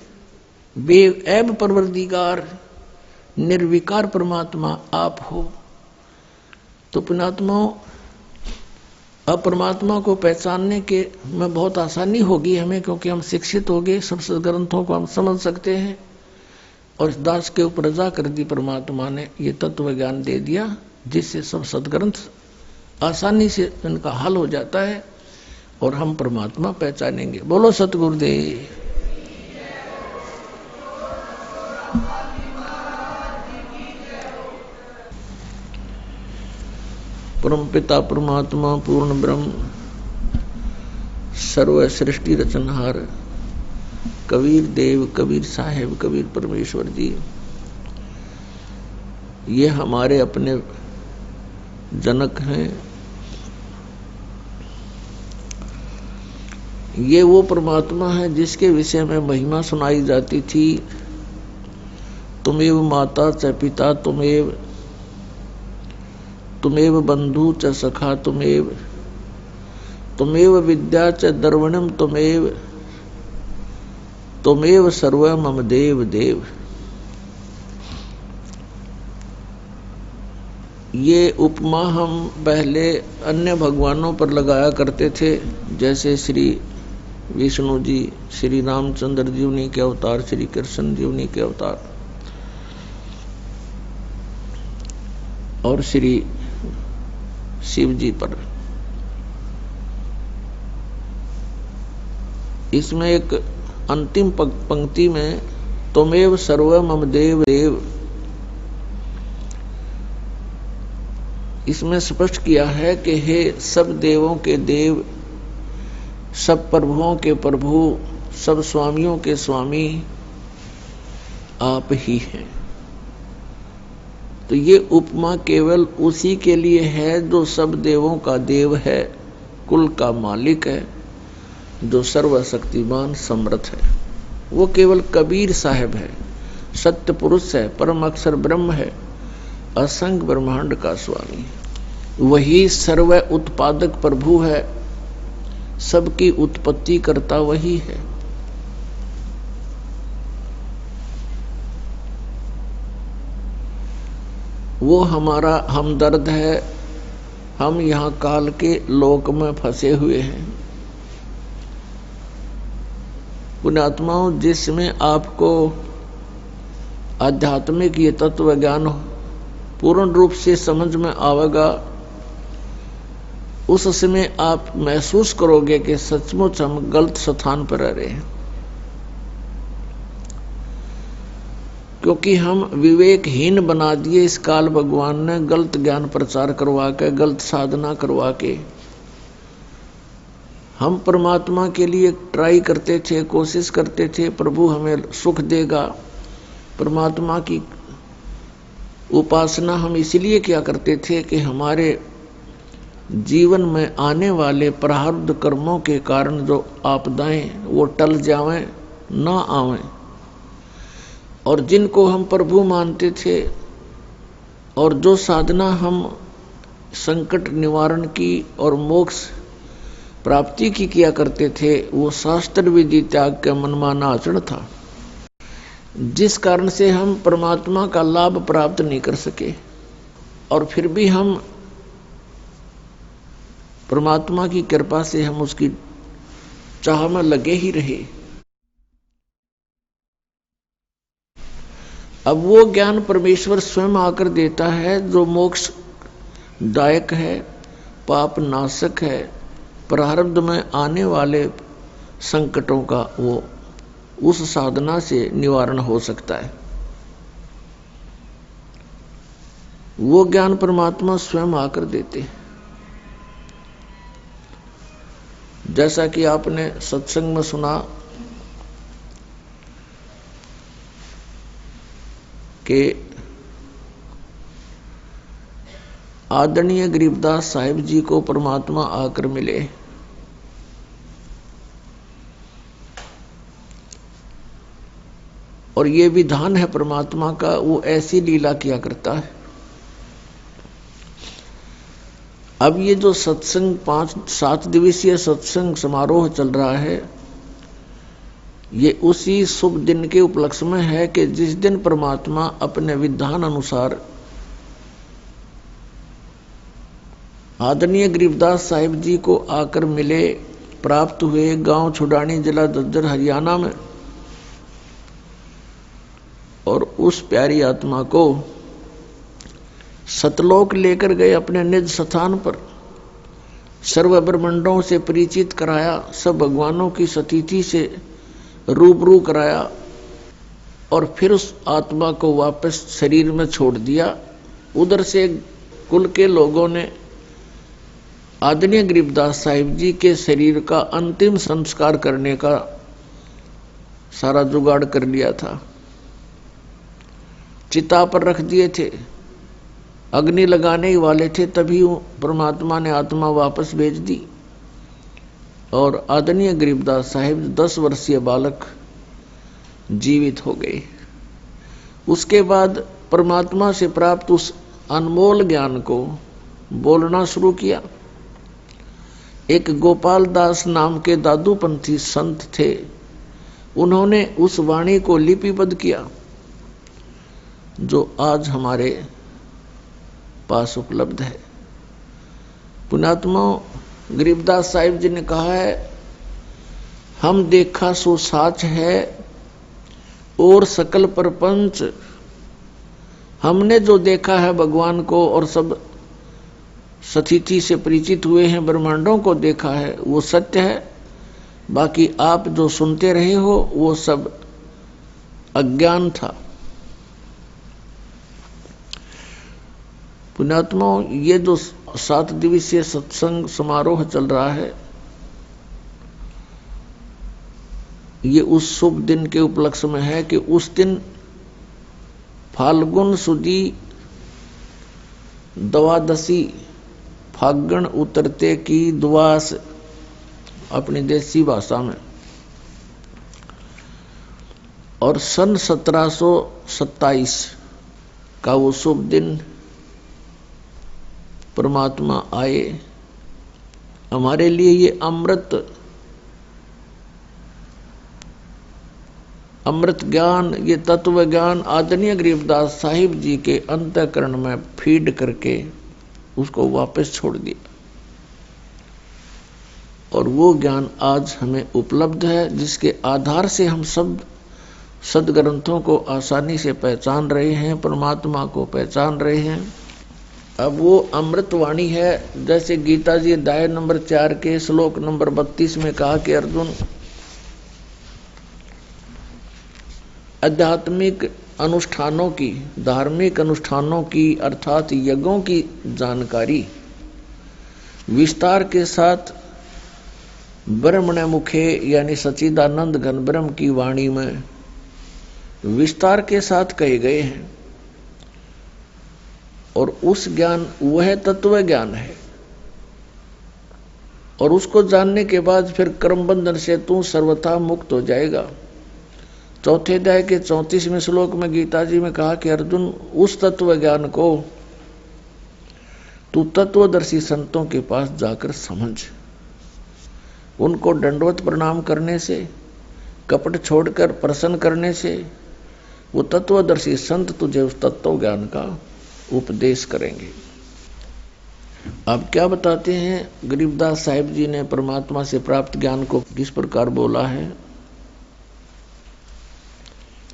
[SPEAKER 2] बेऐब परवरदिगार, निर्विकार परमात्मा आप हो। तो पुणात्मा अब परमात्मा को पहचानने के में बहुत आसानी होगी हमें, क्योंकि हम शिक्षित हो गए, सब ग्रंथों को हम समझ सकते हैं। और इस दास के ऊपर रजा कर दी परमात्मा ने, ये तत्व ज्ञान दे दिया जिससे सब सदग्रंथ आसानी से इनका हल हो जाता है और हम परमात्मा पहचानेंगे। बोलो सतगुरुदेव। परम पिता परमात्मा पूर्ण ब्रह्म सर्व सृष्टि रचनहार कबीर देव, कबीर साहेब, कबीर परमेश्वर जी, ये हमारे अपने जनक हैं। ये वो परमात्मा है जिसके विषय में महिमा सुनाई जाती थी, तुमेव माता च पिता तुमेव बंधु च सखा तुमेव विद्या च दर्वणम तुमेव सर्व मम देव देव। ये उपमा हम पहले अन्य भगवानों पर लगाया करते थे, जैसे श्री विष्णु जी, श्री रामचंद्र जी उन्हीं के अवतार, श्री कृष्ण जी उन्हीं के अवतार, और श्री शिव जी पर। इसमें एक अंतिम पंक्ति में त्वमेव सर्व मम देव देव, इसमें स्पष्ट किया है कि हे सब देवों के देव, सब प्रभुओं के प्रभु, सब स्वामियों के स्वामी आप ही हैं। तो ये उपमा केवल उसी के लिए है जो सब देवों का देव है, कुल का मालिक है, जो सर्वशक्तिमान समर्थ है। वो केवल कबीर साहब है, सत्य पुरुष है, परम अक्षर ब्रह्म है, असंख्य ब्रह्मांड का स्वामी। वही सर्व उत्पादक प्रभु है, सबकी उत्पत्ति करता वही है। वो हमारा हमदर्द है। हम यहाँ काल के लोक में फंसे हुए हैं। पुण्यात्माओं, जिसमें आपको आध्यात्मिक ये तत्व ज्ञान पूर्ण रूप से समझ में आवेगा, उस समय आप महसूस करोगे कि सचमुच हम गलत स्थान पर रह रहे हैं, क्योंकि हम विवेकहीन बना दिए इस काल भगवान ने, गलत ज्ञान प्रचार करवा के, गलत साधना करवा के। हम परमात्मा के लिए ट्राई करते थे, कोशिश करते थे, प्रभु हमें सुख देगा। परमात्मा की उपासना हम इसलिए किया करते थे कि हमारे जीवन में आने वाले प्रारब्ध कर्मों के कारण जो आपदाएं वो टल जावें, ना आवें। और जिनको हम प्रभु मानते थे और जो साधना हम संकट निवारण की और मोक्ष प्राप्ति की किया करते थे, वो शास्त्र विधि त्याग का मनमाना आचरण था, जिस कारण से हम परमात्मा का लाभ प्राप्त नहीं कर सके। और फिर भी हम परमात्मा की कृपा से हम उसकी चाह में लगे ही रहे। अब वो ज्ञान परमेश्वर स्वयं आकर देता है जो मोक्ष दायक है, पाप नाशक है, प्रारब्ध में आने वाले संकटों का वो उस साधना से निवारण हो सकता है। वो ज्ञान परमात्मा स्वयं आकर देते हैं। जैसा कि आपने सत्संग में सुना कि आदरणीय गरीबदास साहिब जी को परमात्मा आकर मिले। और ये विधान है परमात्मा का, वो ऐसी लीला किया करता है। अब ये जो सत्संग 5-7 दिवसीय सत्संग समारोह चल रहा है, ये उसी शुभ दिन के उपलक्ष्य में है कि जिस दिन परमात्मा अपने विधान अनुसार आदरणीय गरीबदास साहिब जी को आकर मिले, प्राप्त हुए गांव छुडानी, जिला झज्जर, हरियाणा में। और उस प्यारी आत्मा को सतलोक लेकर गए अपने निज स्थान पर, सर्व ब्रह्मांडों से परिचित कराया, सब भगवानों की सतीथि से रूबरू कराया, और फिर उस आत्मा को वापस शरीर में छोड़ दिया। उधर से कुल के लोगों ने आदरणीय गरीबदास साहिब जी के शरीर का अंतिम संस्कार करने का सारा जुगाड़ कर लिया था। चिता पर रख दिए थे, अग्नि लगाने ही वाले थे, तभी परमात्मा ने आत्मा वापस भेज दी। और आदरणीय गरीबदास साहिब 10 वर्षीय बालक जीवित हो गए। उसके बाद परमात्मा से प्राप्त उस अनमोल ज्ञान को बोलना शुरू किया। एक गोपाल दास नाम के दादूपंथी संत थे, उन्होंने उस वाणी को लिपिबद्ध किया जो आज हमारे पास उपलब्ध है। पुण्यात्माओं, गरीबदास साहिब जी ने कहा है, हम देखा सो साच है और सकल प्रपंच, हमने जो देखा है भगवान को और सब स्थिति से परिचित हुए हैं, ब्रह्मांडों को देखा है, वो सत्य है। बाकी आप जो सुनते रहे हो वो सब अज्ञान था। पुण्यात्माओं, ये जो 7 दिवसीय सत्संग समारोह चल रहा है, ये उस शुभ दिन के उपलक्ष्य में है कि उस दिन फाल्गुन सुदी द्वादशी, फागण उतरते की द्वास अपनी देसी भाषा में, और सन 1727 का वो शुभ दिन परमात्मा आए। हमारे लिए ये अमृत ज्ञान, ये तत्व ज्ञान आदरणीय गरीबदास साहिब जी के अंतःकरण में फीड करके उसको वापस छोड़ दिया, और वो ज्ञान आज हमें उपलब्ध है, जिसके आधार से हम सब सदग्रंथों को आसानी से पहचान रहे हैं, परमात्मा को पहचान रहे हैं। अब वो अमृतवाणी है, जैसे गीता जी अध्याय नंबर 4 के श्लोक नंबर 32 में कहा कि अर्जुन, आध्यात्मिक अनुष्ठानों की, धार्मिक अनुष्ठानों की अर्थात यज्ञों की जानकारी विस्तार के साथ ब्रह्मण मुखे यानी सच्चिदानंद घन ब्रह्म की वाणी में विस्तार के साथ कहे गए हैं, और उस ज्ञान वह तत्व ज्ञान है, और उसको जानने के बाद फिर कर्म बंधन से तू सर्वथा मुक्त हो जाएगा। चौथे अध्याय के 34वें श्लोक में गीता जी में कहा कि अर्जुन, उस तत्व ज्ञान को तू तत्वदर्शी संतों के पास जाकर समझ। उनको दंडवत प्रणाम करने से, कपट छोड़कर प्रसन्न करने से वो तत्वदर्शी संत तुझे उस तत्व ज्ञान का उपदेश करेंगे। अब क्या बताते हैं गरीबदास साहिब जी ने परमात्मा से प्राप्त ज्ञान को किस प्रकार बोला है।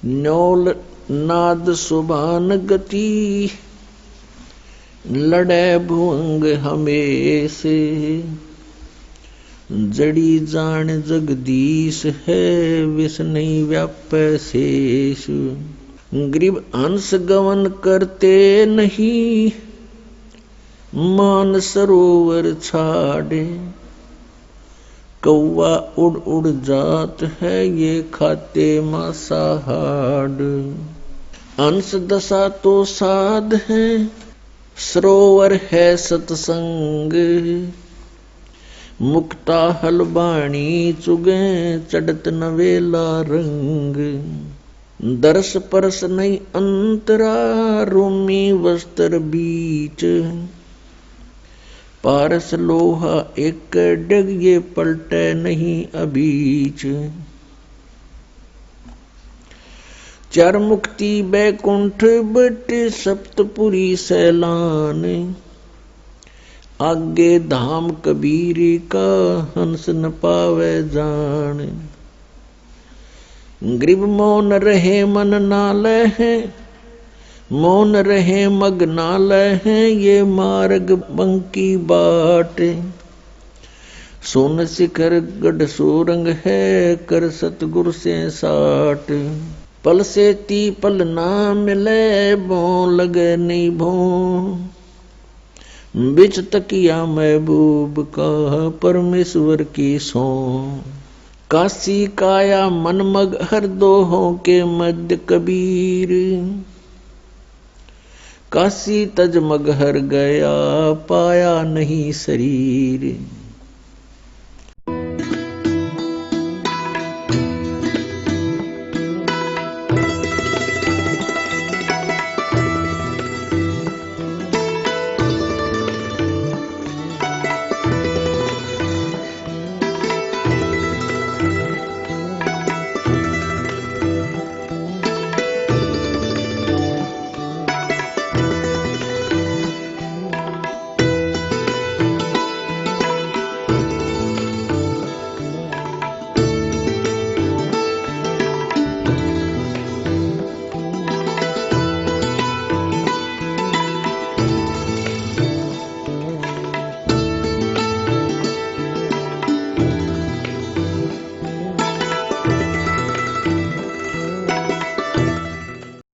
[SPEAKER 2] न्योल नाद सुभान गति, लड़े भुवंग हमेशे, जड़ी जान जगदीश है, विष नहीं व्यापै शेष। गरीब हंस गवन करते नहीं, मान सरोवर छाड़े, कौवा उड़ उड़ जात है, ये खाते मांसाहार। हंस दशा तो साध है, सरोवर है सत्संग, मुक्ता हलबाणी चुगे, चढ़त नवेला रंग। दर्श परस नहीं अंतरा, रोमी वस्त्र बीच, पारस लोहा एक डग, ये पलटे नहीं अबीच। चार मुक्ति बैकुंठ बट, सप्तपुरी सैलान, आगे धाम कबीर का, हंस न पावे जान। गरीब मौन रहे मन नालय है, मौन रहे मग नालय है, ये मार्ग बंकी बाट। सोन शिखर गढ़ सोरंग है, कर सतगुरु से साट। पल से ती पल ना मिले, भो लगे नहीं भो, बिच तकिया महबूब का, परमेश्वर की सो। काशी काया मन मग हर दोहों के मध्य कबीर, काशी तज मग हर गया, पाया नहीं शरीर।